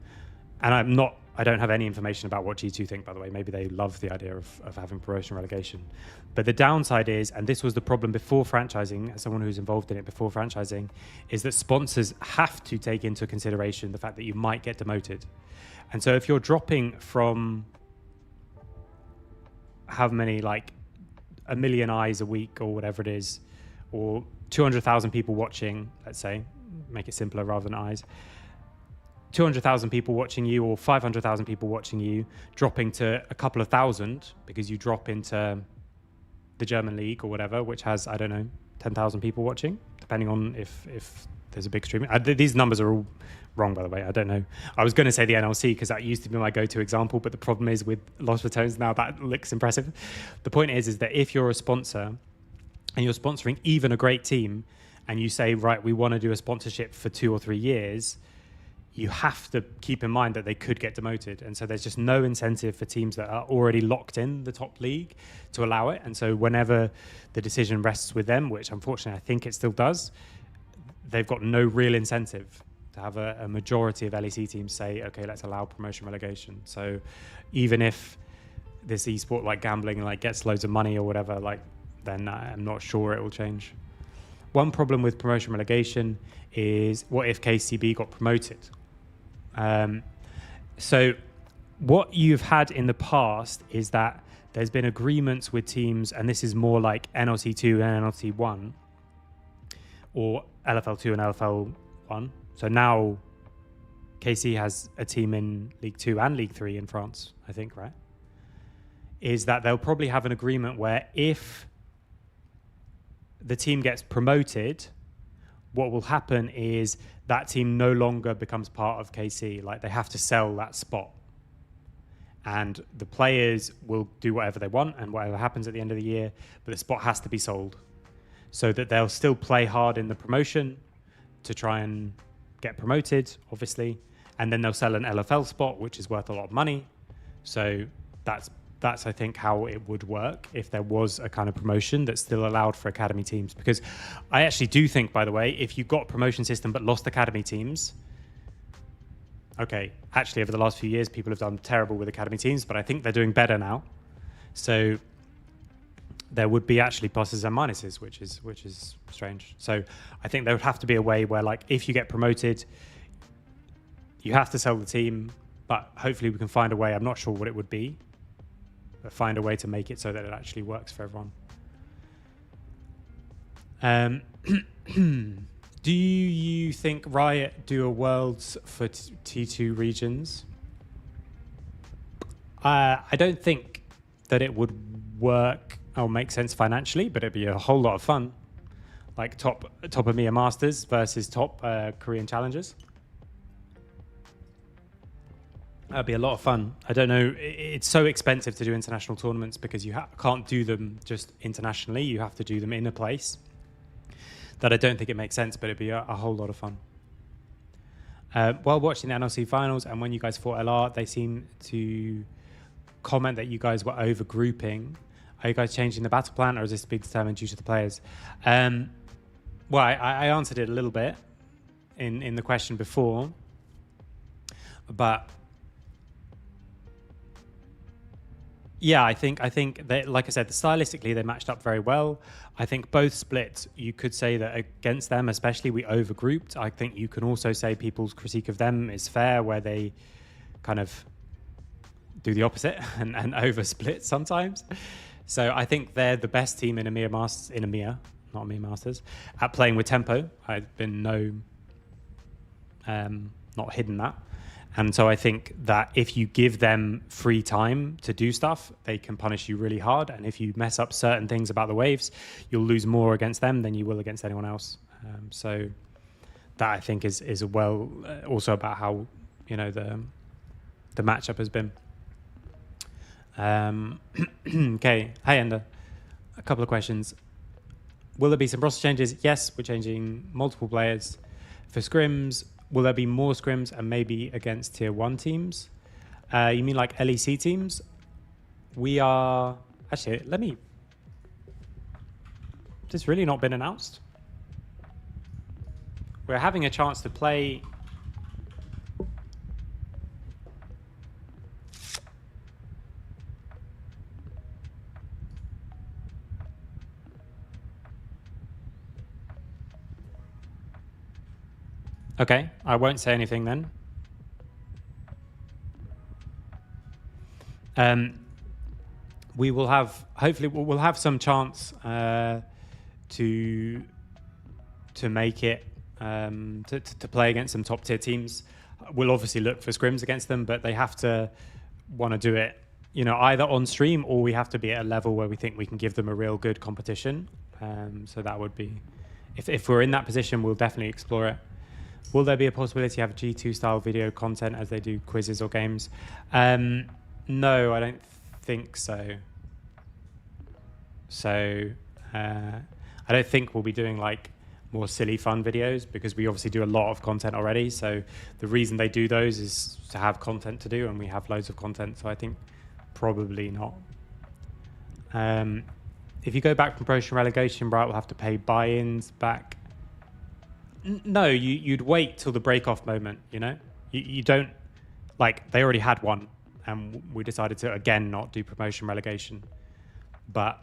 And I don't have any information about what G2 think, by the way. Maybe they love the idea of having promotion relegation. But the downside is, and this was the problem before franchising, as someone who's involved in it before franchising, is that sponsors have to take into consideration the fact that you might get demoted. And so if you're dropping from how many, like 1 million eyes a week or whatever it is, or 200,000 people watching, let's say, make it simpler rather than eyes, 200,000 people watching you or 500,000 people watching you, dropping to a couple of thousand because you drop into the German league or whatever, which has, I don't know, 10,000 people watching, depending on if there's a big stream. These numbers are all wrong, by the way. I don't know. I was going to say the NLC because that used to be my go-to example, but the problem is with Lost Returns now, that looks impressive. The point is that if you're a sponsor and you're sponsoring even a great team and you say, right, we want to do a sponsorship for 2 or 3 years, you have to keep in mind that they could get demoted. And so there's just no incentive for teams that are already locked in the top league to allow it. And so whenever the decision rests with them, which unfortunately I think it still does, they've got no real incentive to have a majority of LEC teams say, okay, let's allow promotion relegation. So even if this esport like gambling like gets loads of money or whatever, like then I'm not sure it will change. One problem with promotion relegation is what if KCB got promoted? So what you've had in the past is that there's been agreements with teams, and this is more like NLC2 and NLC1 or LFL2 and LFL1. So now KC has a team in League 2 and League 3 in France, I think, right? Is that they'll probably have an agreement where if the team gets promoted, what will happen is that team no longer becomes part of KC. Like, they have to sell that spot. And the players will do whatever they want and whatever happens at the end of the year, but the spot has to be sold. So that they'll still play hard in the promotion to try and get promoted, obviously. And then they'll sell an LFL spot, which is worth a lot of money. So that's I think how it would work if there was a kind of promotion that still allowed for academy teams. Because I actually do think, by the way, if you got a promotion system but lost academy teams, okay, actually over the last few years people have done terrible with academy teams, but I think they're doing better now. So there would be actually pluses and minuses, which is strange. So I think there would have to be a way where, like, if you get promoted, you have to sell the team, but hopefully we can find a way. I'm not sure what it would be, but find a way to make it so that it actually works for everyone. Do you think Riot do a Worlds for T2 regions? I don't think that it would work or make sense financially, but it'd be a whole lot of fun. Like top EMEA Masters versus top Korean Challengers. That'd be a lot of fun. I don't know. It's so expensive to do international tournaments because you can't do them just internationally. You have to do them in a place. That I don't think it makes sense, but it'd be a whole lot of fun. While watching the NLC finals and when you guys fought LR, they seem to comment that you guys were over grouping. Are you guys changing the battle plan, or is this to be determined due to the players? Well, I answered it a little bit in the question before, but yeah, I think they, like I said, stylistically they matched up very well. I think both splits, you could say that against them especially, we overgrouped. I think you can also say people's critique of them is fair, where they kind of do the opposite and oversplit sometimes. So I think they're the best team in EMEA Masters, not EMEA Masters, at playing with tempo. I've been not hidden that. And so I think that if you give them free time to do stuff, they can punish you really hard. And if you mess up certain things about the waves, you'll lose more against them than you will against anyone else. So that I think is also about how, you know, the matchup has been. Okay. Hey, Ender. A couple of questions. Will there be some roster changes? Yes, we're changing multiple players. For scrims, will there be more scrims and maybe against tier 1 teams? You mean like LEC teams? We are... Actually, It's really not been announced. We're having a chance to play... Okay, I won't say anything then. We will have, hopefully, we'll have some chance to make it, to play against some top tier teams. We'll obviously look for scrims against them, but they have to want to do it, you know, either on stream, or we have to be at a level where we think we can give them a real good competition. So that would be, if we're in that position, we'll definitely explore it. Will there be a possibility to have G2 style video content as they do quizzes or games? No, I don't think so. So I don't think we'll be doing like more silly fun videos, because we obviously do a lot of content already. So the reason they do those is to have content to do, and we have loads of content. So I think probably not. If you go back from promotion relegation, right, we'll have to pay buy-ins back. No, you'd wait till the break-off moment, you know? You don't... Like, they already had one, and we decided to, again, not do promotion relegation. But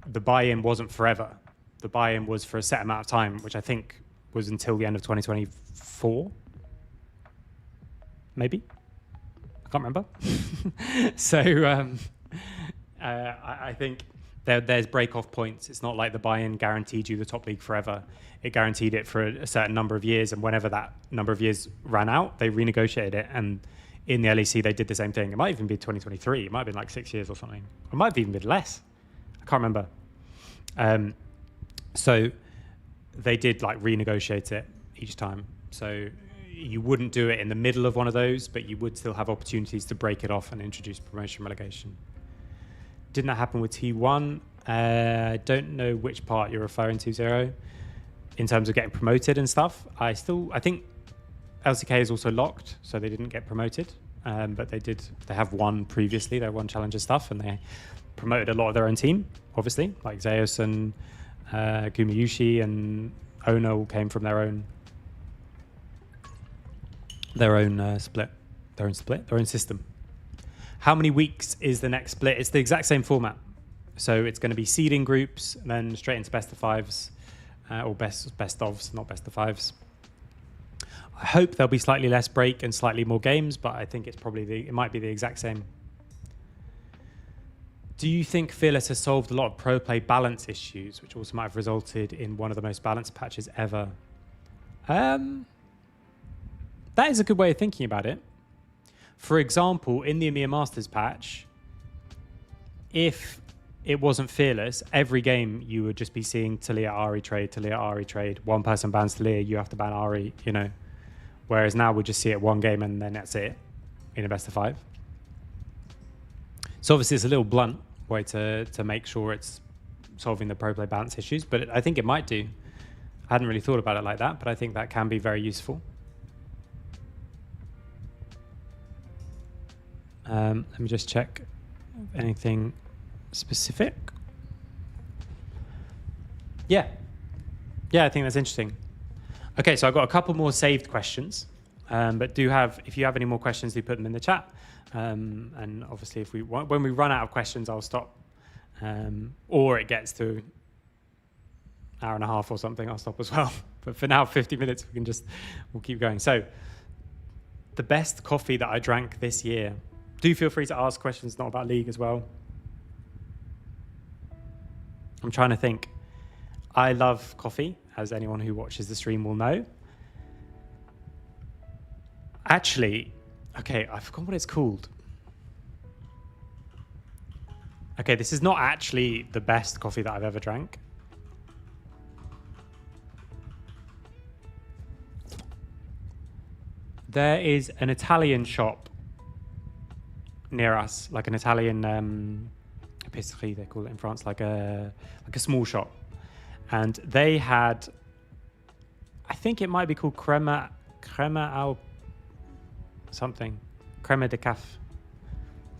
the buy-in wasn't forever. The buy-in was for a set amount of time, which I think was until the end of 2024. Maybe? I can't remember. So, I think... There's break-off points. It's not like the buy-in guaranteed you the top league forever. It guaranteed it for a certain number of years, and whenever that number of years ran out, they renegotiated it. And in the LEC, they did the same thing. It might even be 2023. It might have been like 6 years or something. It might have even been less. I can't remember. So they did like renegotiate it each time. So you wouldn't do it in the middle of one of those, but you would still have opportunities to break it off and introduce promotion relegation. Didn't that happen with T1? I don't know which part you're referring to, Zero, in terms of getting promoted and stuff. I think LCK is also locked, so they didn't get promoted. But they have won previously. They won Challenger stuff, and they promoted a lot of their own team, obviously, like Zeus and Gumayushi and Ono all came from their own system. How many weeks is the next split? It's the exact same format. So it's going to be seeding groups, and then straight into best of fives, or best ofs, not best of fives. I hope there'll be slightly less break and slightly more games, but I think it might be the exact same. Do you think Fearless has solved a lot of pro play balance issues, which also might have resulted in one of the most balanced patches ever? That is a good way of thinking about it. For example, in the EMEA Masters patch, if it wasn't Fearless, every game you would just be seeing Talia Ari trade. One person bans Talia, you have to ban Ari, you know. Whereas now we just see it one game and then that's it in a best of five. So obviously it's a little blunt way to make sure it's solving the pro play balance issues, but I think it might do. I hadn't really thought about it like that, but I think that can be very useful. Let me just check anything specific. Yeah, I think that's interesting. Okay, so I've got a couple more saved questions, but if you have any more questions, do put them in the chat. And obviously, when we run out of questions, I'll stop. Or it gets to an hour and a half or something, I'll stop as well. But for now, 50 minutes, we'll keep going. So, the best coffee that I drank this year. Do feel free to ask questions not about League as well. I'm trying to think. I love coffee, as anyone who watches the stream will know. Actually, okay, I forgot what it's called. Okay, this is not actually the best coffee that I've ever drank. There is an Italian shop near us, like an Italian épicerie, they call it in France, like a small shop. And they had, I think it might be called crema al something, crema de café,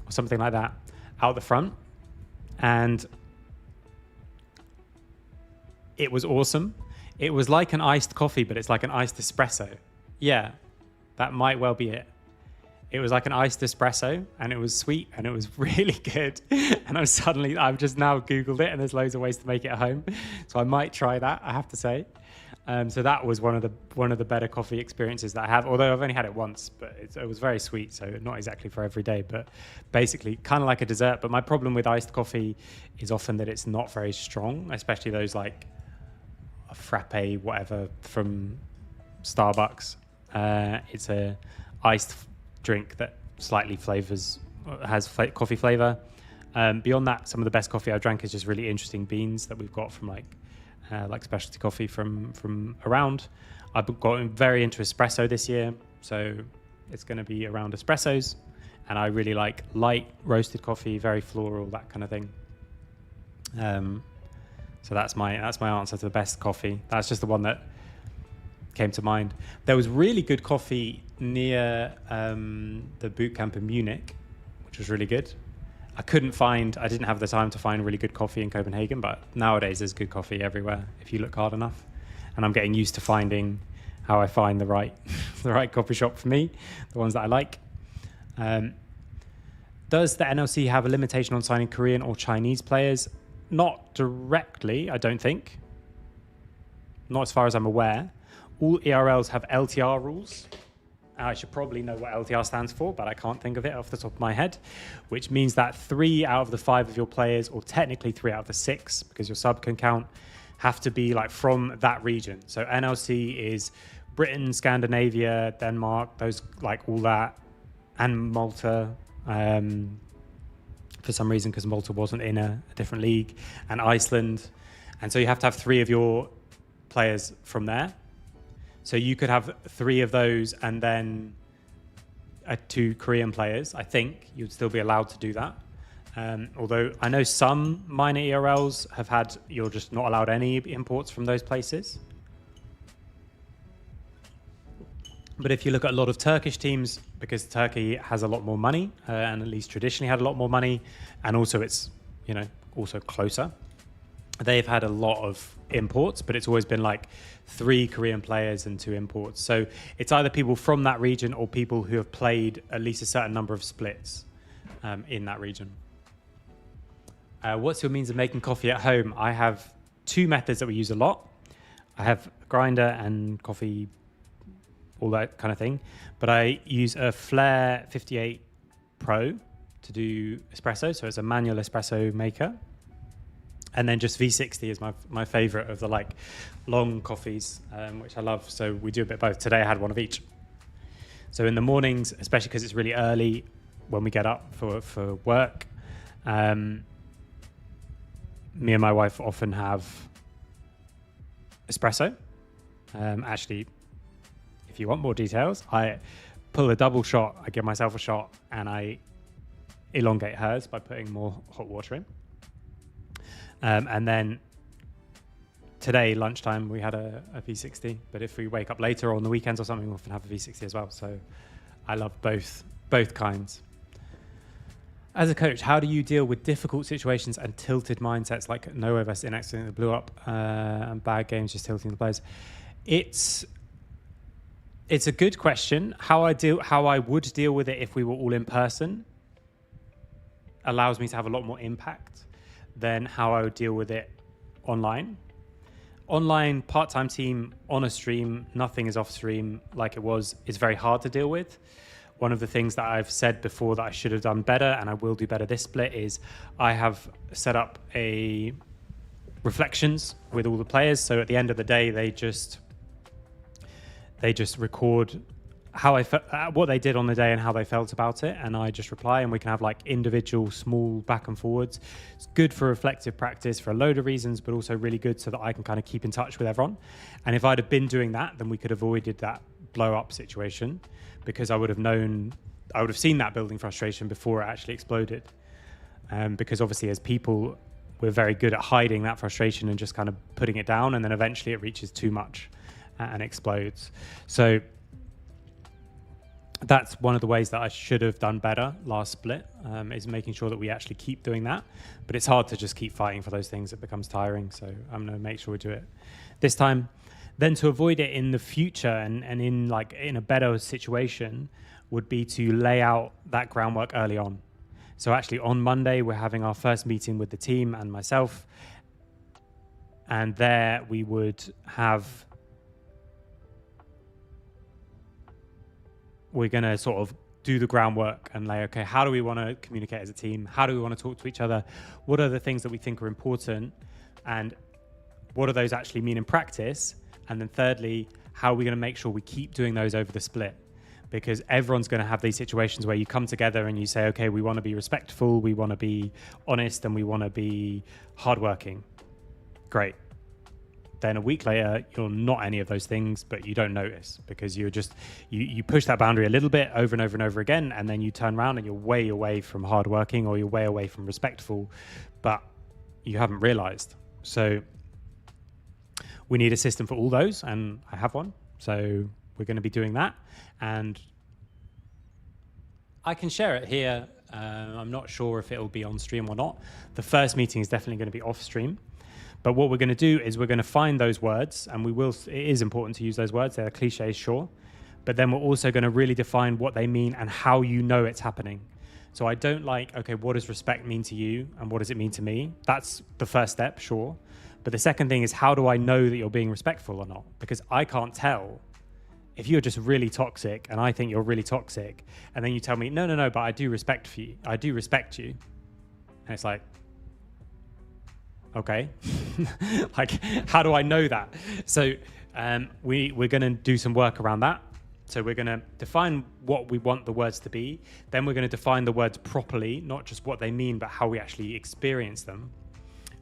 or something like that, out the front. And it was awesome. It was like an iced coffee, but it's like an iced espresso. Yeah, that might well be it. It was like an iced espresso, and it was sweet, and it was really good. And I've just now Googled it, and there's loads of ways to make it at home. So I might try that, I have to say. So that was one of the better coffee experiences that I have, although I've only had it once, but it was very sweet, so not exactly for every day, but basically kind of like a dessert. But my problem with iced coffee is often that it's not very strong, especially those like a frappe, whatever, from Starbucks. It's a iced drink that slightly has coffee flavor. Beyond that, some of the best coffee I've drank is just really interesting beans that we've got from like specialty coffee from around. I've gotten very into espresso this year, so it's going to be around espressos, and I really like light roasted coffee, very floral, that kind of thing. So that's my answer to the best coffee. That's just the one that came to mind. There was really good coffee near the boot camp in Munich, which was really good. I didn't have the time to find really good coffee in Copenhagen, but nowadays there's good coffee everywhere if you look hard enough. And I'm getting used to finding how I find the right coffee shop for me, the ones that I like. Does the NLC have a limitation on signing Korean or Chinese players? Not directly, I don't think. Not as far as I'm aware. All ERLs have LTR rules. I should probably know what LTR stands for, but I can't think of it off the top of my head, which means that 3 out of the 5 of your players, or technically 3 out of the 6, because your sub can count, have to be like from that region. So NLC is Britain, Scandinavia, Denmark, those like all that, and Malta, for some reason, because Malta wasn't in a different league, and Iceland. And so you have to have 3 of your players from there. So you could have 3 of those and then 2 Korean players. I think you'd still be allowed to do that. Although I know some minor ERLs have had, you're just not allowed any imports from those places. But if you look at a lot of Turkish teams, because Turkey has a lot more money, and at least traditionally had a lot more money, and also it's, also closer, they've had a lot of imports, but it's always been like 3 Korean players and 2 imports. So it's either people from that region or people who have played at least a certain number of splits in that region. What's your means of making coffee at home? I have 2 methods that we use a lot. I have a grinder and coffee, all that kind of thing. But I use a Flair 58 Pro to do espresso. So it's a manual espresso maker. And then just V60 is my favorite of the long coffees, which I love. So we do a bit of both. Today I had one of each. So in the mornings, especially because it's really early when we get up for work, me and my wife often have espresso. Actually, if you want more details, I pull a double shot, I give myself a shot, and I elongate hers by putting more hot water in. And then today, lunchtime, we had a V60. But if we wake up later or on the weekends or something, we often have a V60 as well. So I love both kinds. As a coach, how do you deal with difficult situations and tilted mindsets like no OVS in accident that blew up and bad games just tilting the players? It's a good question. How I would deal with it if we were all in person allows me to have a lot more impact than how I would deal with it online. Online, part-time team, on a stream, nothing is off stream like it was, is very hard to deal with. One of the things that I've said before that I should have done better, and I will do better this split, is I have set up a reflections with all the players. So at the end of the day, they just record how what they did on the day and how they felt about it, and I just reply, and we can have individual small back and forwards. It's good for reflective practice for a load of reasons, but also really good so that I can kind of keep in touch with everyone. And if I'd have been doing that, then we could have avoided that blow up situation, because I would have seen that building frustration before it actually exploded. Because obviously as people, we're very good at hiding that frustration and just kind of putting it down, and then eventually it reaches too much and explodes. So that's one of the ways that I should have done better last split, is making sure that we actually keep doing that. But it's hard to just keep fighting for those things. It becomes tiring. So I'm going to make sure we do it this time. Then to avoid it in the future and in a better situation would be to lay out that groundwork early on. So actually on Monday, we're having our first meeting with the team and myself. And there we would have... We're going to sort of do the groundwork and okay, how do we want to communicate as a team? How do we want to talk to each other? What are the things that we think are important? And what do those actually mean in practice? And then thirdly, how are we going to make sure we keep doing those over the split? Because everyone's going to have these situations where you come together and you say, okay, we want to be respectful, we want to be honest, and we want to be hardworking. Great. Then a week later, you're not any of those things, but you don't notice because you're just, you push that boundary a little bit over and over and over again, and then you turn around and you're way away from hardworking, or you're way away from respectful, but you haven't realized. So we need a system for all those, and I have one. So we're going to be doing that, and I can share it here. I'm not sure if it'll be on stream or not. The first meeting is definitely going to be off stream. But what we're going to do is we're going to find those words, and it is important to use those words. They're cliches, sure. But then we're also going to really define what they mean and how you know it's happening. So I don't okay, what does respect mean to you and what does it mean to me? That's the first step, sure. But the second thing is, how do I know that you're being respectful or not? Because I can't tell if you're just really toxic and I think you're really toxic, and then you tell me, no, but I do respect you. I do respect you. And it's like, okay, how do I know that? So we're going to do some work around that. So we're going to define what we want the words to be. Then we're going to define the words properly, not just what they mean, but how we actually experience them.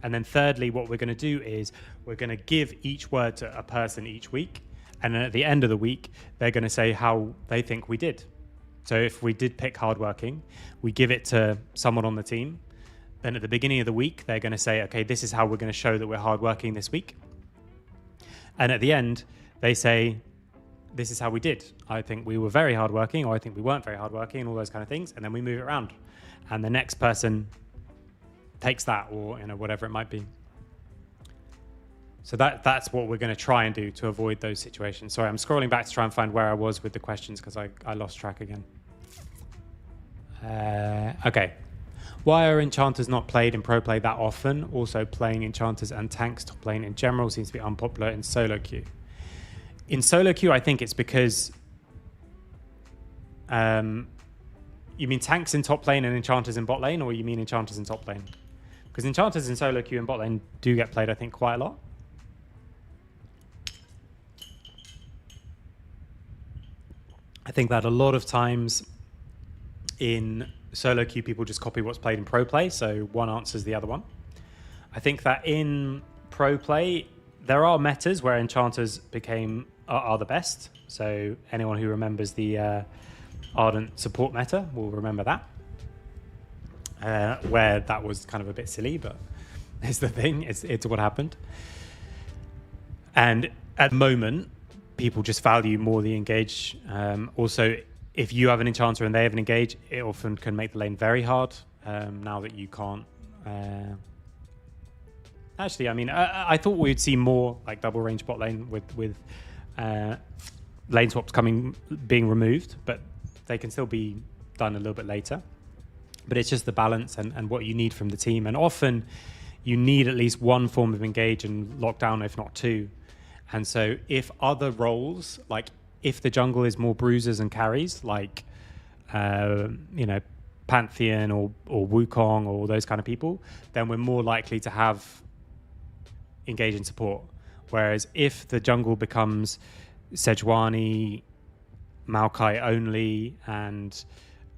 And then thirdly, what we're going to do is we're going to give each word to a person each week. And then at the end of the week, they're going to say how they think we did. So if we did pick hardworking, we give it to someone on the team. Then at the beginning of the week, they're going to say, okay, this is how we're going to show that we're hardworking this week. And at the end, they say, this is how we did. I think we were very hardworking, or I think we weren't very hardworking, and all those kind of things. And then we move it around. And the next person takes that, or whatever it might be. So that's what we're going to try and do to avoid those situations. Sorry, I'm scrolling back to try and find where I was with the questions because I lost track again. Okay. Why are enchanters not played in pro play that often? Also, playing enchanters and tanks top lane in general seems to be unpopular in solo queue. In solo queue, I think it's because you mean tanks in top lane and enchanters in bot lane, or you mean enchanters in top lane? Because enchanters in solo queue and bot lane do get played, I think, quite a lot. I think that a lot of times in solo queue, people just copy what's played in pro play, so one answers the other one. I think that in pro play, there are metas where enchanters are the best. So anyone who remembers the Ardent support meta will remember that. Where that was kind of a bit silly, but it's the thing. It's what happened. And at the moment, people just value more the engage. Also, if you have an enchanter and they have an engage, it often can make the lane very hard. Now that you can't. Actually, I mean, I thought we'd see more like double range bot lane with lane swaps being removed, but they can still be done a little bit later. But it's just the balance and what you need from the team. And often you need at least one form of engage and lockdown, if not two. And so if other roles, like if the jungle is more bruisers and carries, like, Pantheon or Wukong or those kind of people, then we're more likely to have engage in support. Whereas if the jungle becomes Sejuani, Maokai only, and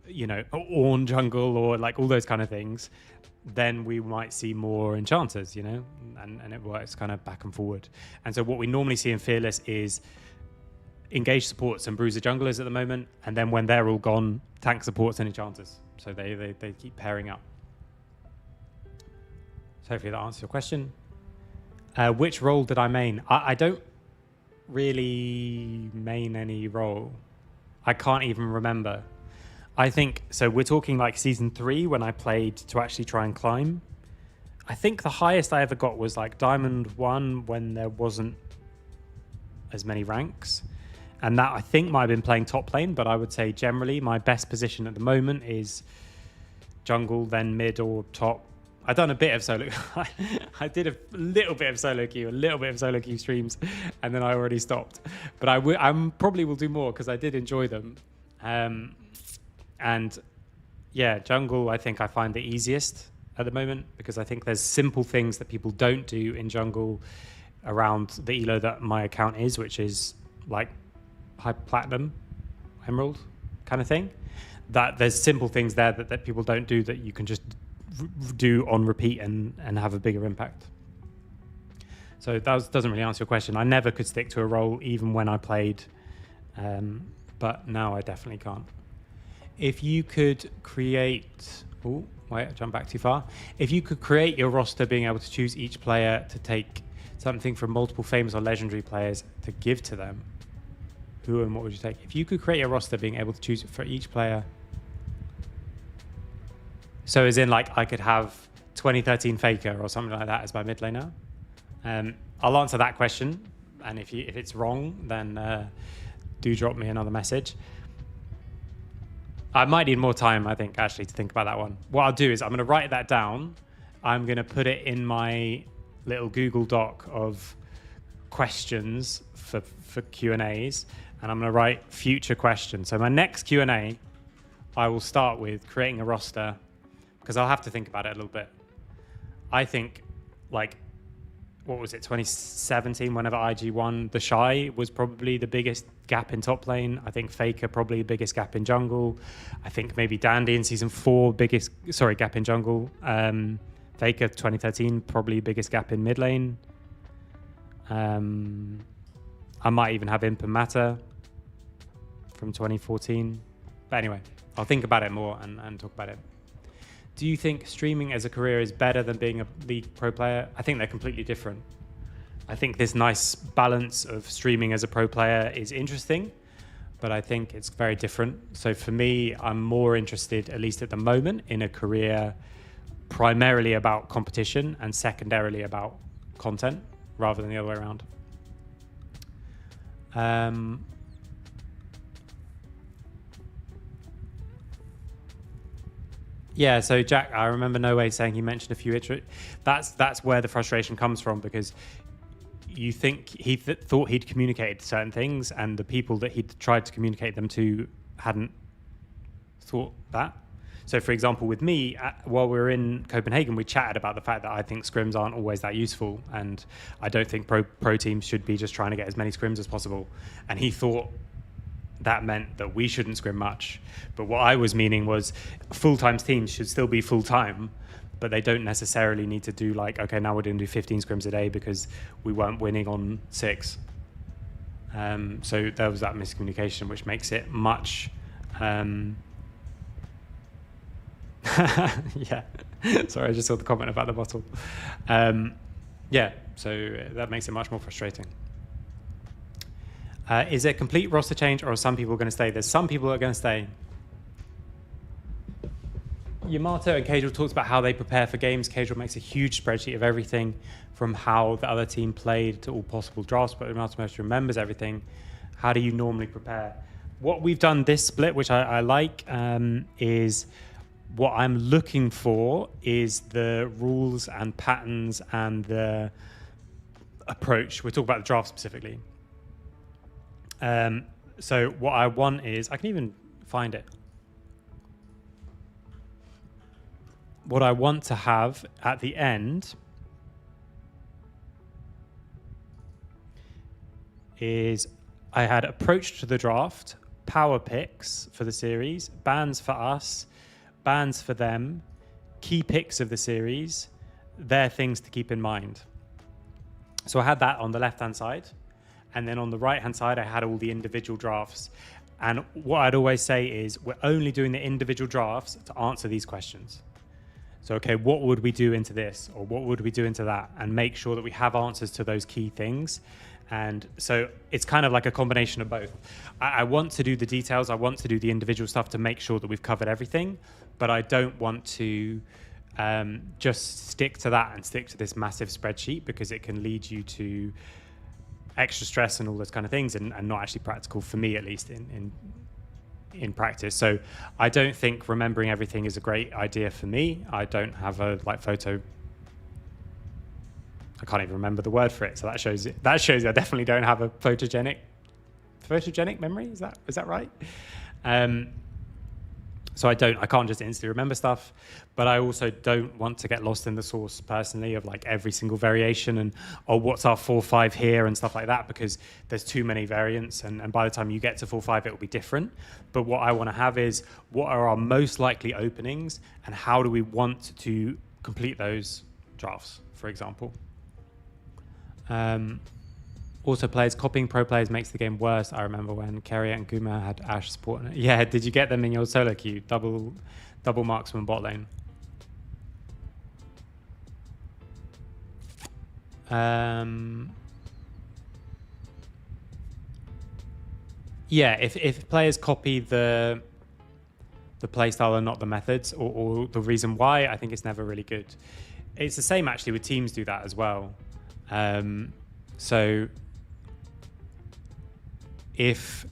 Ornn jungle, or like all those kind of things, then we might see more enchanters, and it works kind of back and forward. And so what we normally see in Fearless is engage supports and bruiser junglers at the moment, and then when they're all gone, tank supports and enchanters. So they keep pairing up. So hopefully that answers your question. Which role did I main? I don't really main any role. I can't even remember. I think, so we're talking like season 3 when I played to actually try and climb. I think the highest I ever got was like Diamond 1 when there wasn't as many ranks. And that I think might have been playing top lane, but I would say generally my best position at the moment is jungle, then mid or top. I've done a bit of solo. I did a little bit of solo queue streams, and then I already stopped. But I probably will do more because I did enjoy them. And yeah, jungle, I think I find the easiest at the moment because I think there's simple things that people don't do in jungle around the elo that my account is, which is like high platinum, emerald kind of thing. That there's simple things there that people don't do that you can just do on repeat and have a bigger impact. So that doesn't really answer your question. I never could stick to a role even when I played, but now I definitely can't. If you could create... Oh, wait, I jumped back too far. If you could create your roster being able to choose each player to take something from multiple famous or legendary players to give to them, who and what would you take? If you could create a roster being able to choose for each player... So as in, like, I could have 2013 Faker or something like that as my mid laner. I'll answer that question. And if it's wrong, then do drop me another message. I might need more time, I think, actually, to think about that one. What I'll do is I'm going to write that down. I'm going to put it in my little Google Doc of questions for Q&As. And I'm going to write future questions. So my next Q&A, I will start with creating a roster because I'll have to think about it a little bit. I think, like, what was it, 2017, whenever IG won, the Shy was probably the biggest gap in top lane. I think Faker probably the biggest gap in jungle. I think maybe Dandy in season 4, gap in jungle. Faker 2013, probably biggest gap in mid lane. I might even have Imp and Matter from 2014. But anyway, I'll think about it more and talk about it. Do you think streaming as a career is better than being a League pro player? I think they're completely different. I think this nice balance of streaming as a pro player is interesting, but I think it's very different. So for me, I'm more interested, at least at the moment, in a career primarily about competition and secondarily about content rather than the other way around. Yeah, so Jack, I remember No Way saying he mentioned a few that's where the frustration comes from, because you think he thought he'd communicated certain things and the people that he'd tried to communicate them to hadn't thought that. So for example, with me, while we were in Copenhagen, we chatted about the fact that I think scrims aren't always that useful, and I don't think pro teams should be just trying to get as many scrims as possible. And he thought that meant that we shouldn't scrim much. But what I was meaning was full-time teams should still be full-time, but they don't necessarily need to do like, okay, now we're going to do 15 scrims a day because we weren't winning on 6. So there was that miscommunication, which makes it much... yeah, sorry, I just saw the comment about the bottle. Yeah, so that makes it much more frustrating. Is it a complete roster change, or are some people going to stay? There's some people that are going to stay. Yamato and Casual talks about how they prepare for games. Casual makes a huge spreadsheet of everything from how the other team played to all possible drafts, but Yamato most remembers everything. How do you normally prepare? What we've done this split, which I like, is what I'm looking for is the rules and patterns and the approach. We're talking about the draft specifically. So what I want is, I can even find it. What I want to have at the end is I had approach to the draft, power picks for the series, bans for us, bans for them, key picks of the series, their things to keep in mind. So I had that on the left-hand side. And then on the right-hand side, I had all the individual drafts. And what I'd always say is we're only doing the individual drafts to answer these questions. So, okay, what would we do into this? Or what would we do into that? And make sure that we have answers to those key things. And so it's kind of like a combination of both. I want to do the details. I want to do the individual stuff to make sure that we've covered everything. But I don't want to just stick to that and stick to this massive spreadsheet, because it can lead you to extra stress and all those kind of things, and not actually practical for me, at least in practice. So I don't think remembering everything is a great idea for me. I don't have a photo. I can't even remember the word for it. So that shows I definitely don't have a photogenic memory. Is that right? So I can't just instantly remember stuff, but I also don't want to get lost in the source personally of like every single variation and, oh, what's our 4-5 here and stuff like that, because there's too many variants. And by the time you get to 4-5, it will be different. But what I want to have is what are our most likely openings and how do we want to complete those drafts, for example. Also, players copying pro players makes the game worse. I remember when Kerry and Guma had Ash support. Yeah, did you get them in your solo queue? Double marksman bot lane. Yeah, if players copy the playstyle and not the methods or the reason why, I think it's never really good. It's the same actually with teams do that as well. So if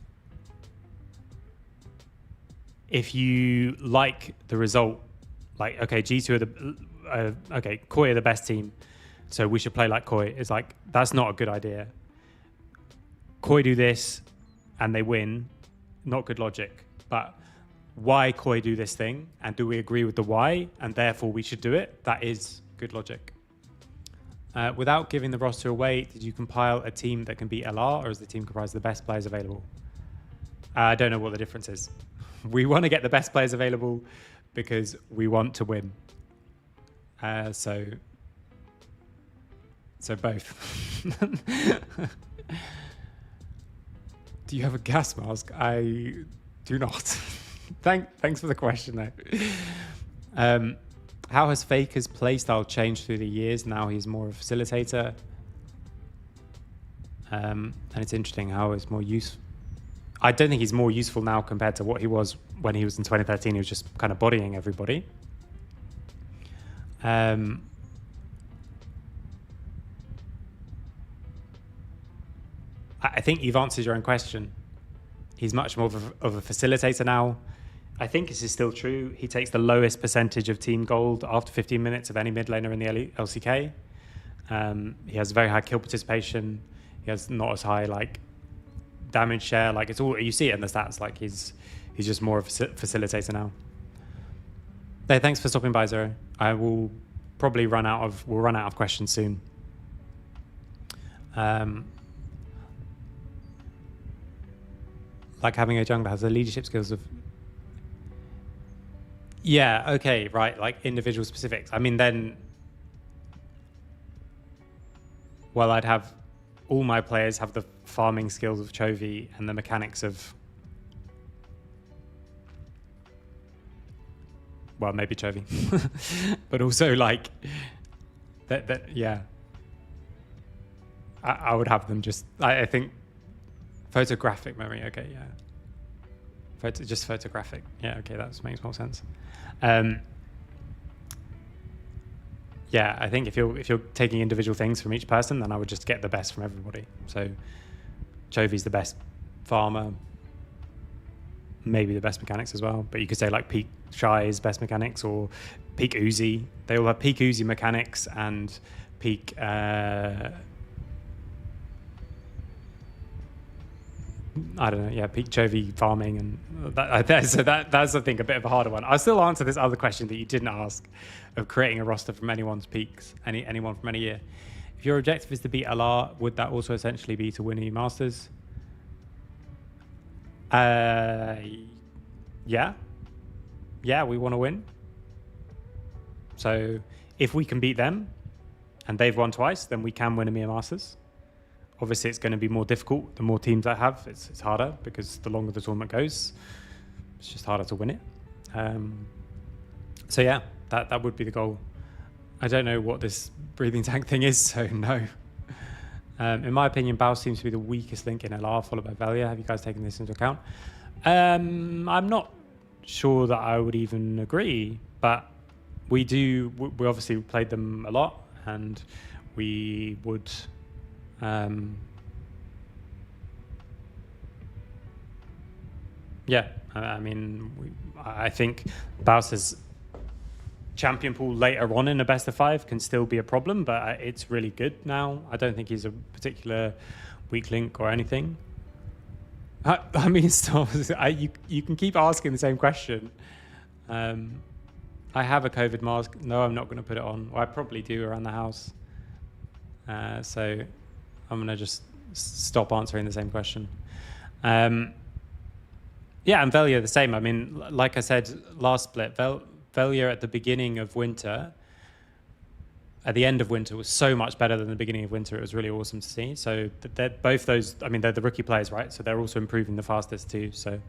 you like the result, like, okay, G2 are okay, Koi are the best team, so we should play like Koi. It's like, that's not a good idea. Koi do this and they win, not good logic. But why Koi do this thing, and do we agree with the why, and therefore we should do it? That is good logic. Without giving the roster away, did you compile a team that can beat LR, or is the team comprised of the best players available? I don't know what the difference is. We want to get the best players available because we want to win. So both. Do you have a gas mask? I do not. Thanks for the question, though. How has Faker's playstyle changed through the years? Now he's more of a facilitator. And it's interesting how it's more useful. I don't think he's more useful now compared to what he was when he was in 2013. He was just kind of bodying everybody. I think you've answered your own question. He's much more of a facilitator now. I think this is still true. He takes the lowest percentage of team gold after 15 minutes of any mid laner in the LCK. He has very high kill participation. He has not as high like damage share. Like it's all, you see it in the stats. Like he's just more of a facilitator now. Hey, thanks for stopping by, Zero. I will probably run out of questions soon. Like having a jungler has the leadership skills of. Yeah, okay, right, like individual specifics. I mean, then, well, I'd have all my players have the farming skills of Chovy and the mechanics of, well, maybe Chovy, but also like that. Yeah, I would have them just. I think photographic memory. Okay, yeah. Just photographic. Yeah, okay, that makes more sense. Yeah, I think if you're taking individual things from each person, then I would just get the best from everybody. So Chovy's the best farmer, maybe the best mechanics as well. But you could say like peak Shy's best mechanics or peak Uzi. They all have peak Uzi mechanics and peak I don't know, yeah, peak Chovy farming, and that's I think a bit of a harder one. I'll still answer this other question that you didn't ask of creating a roster from anyone's peaks, anyone from any year. If your objective is to beat LR, would that also essentially be to win EMEA Masters? Yeah, we want to win. So if we can beat them, and they've won twice, then we can win EMEA Masters. Obviously, it's going to be more difficult. The more teams I have, it's harder because the longer the tournament goes, it's just harder to win it. So yeah, that would be the goal. I don't know what this breathing tank thing is, so no. In my opinion, Bao seems to be the weakest link in LR, followed by Velia. Have you guys taken this into account? I'm not sure that I would even agree, but we obviously played them a lot, and we would. Yeah, I mean, I think Bowser's champion pool later on in a best of 5 can still be a problem, but it's really good now. I don't think he's a particular weak link or anything. I mean, you can keep asking the same question. I have a COVID mask. No, I'm not going to put it on. Well, I probably do around the house. So I'm going to just stop answering the same question. Yeah, and Velia the same. I mean, like I said last split, Velia at the beginning of winter, at the end of winter, was so much better than the beginning of winter. It was really awesome to see. So both those, I mean, they're the rookie players, right? So they're also improving the fastest too. So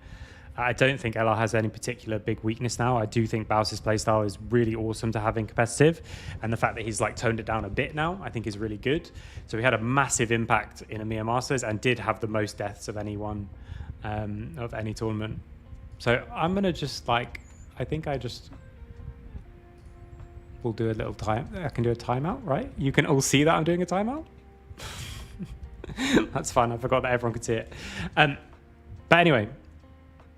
I don't think LR has any particular big weakness now. I do think Bowser's playstyle is really awesome to have in competitive. And the fact that he's like toned it down a bit now, I think is really good. So he had a massive impact in EMEA Masters and did have the most deaths of anyone of any tournament. So I'm going to just like, I think I just will do a little time. I can do a timeout, right? You can all see that I'm doing a timeout. That's fun. I forgot that everyone could see it. But anyway,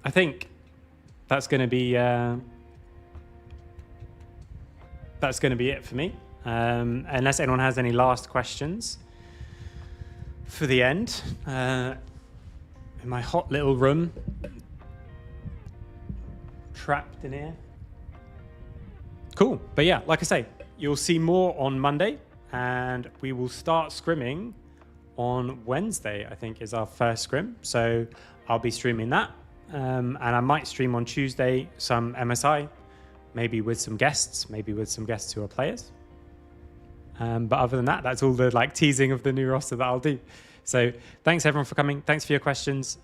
I think that's going to be it for me. Unless anyone has any last questions for the end. In my hot little room, trapped in here. Cool. But yeah, like I say, you'll see more on Monday, and we will start scrimming on Wednesday, I think is our first scrim. So I'll be streaming that. And I might stream on Tuesday some MSI maybe with some guests who are players. But other than that, that's all the like teasing of the new roster that I'll do. So thanks everyone for coming. Thanks for your questions.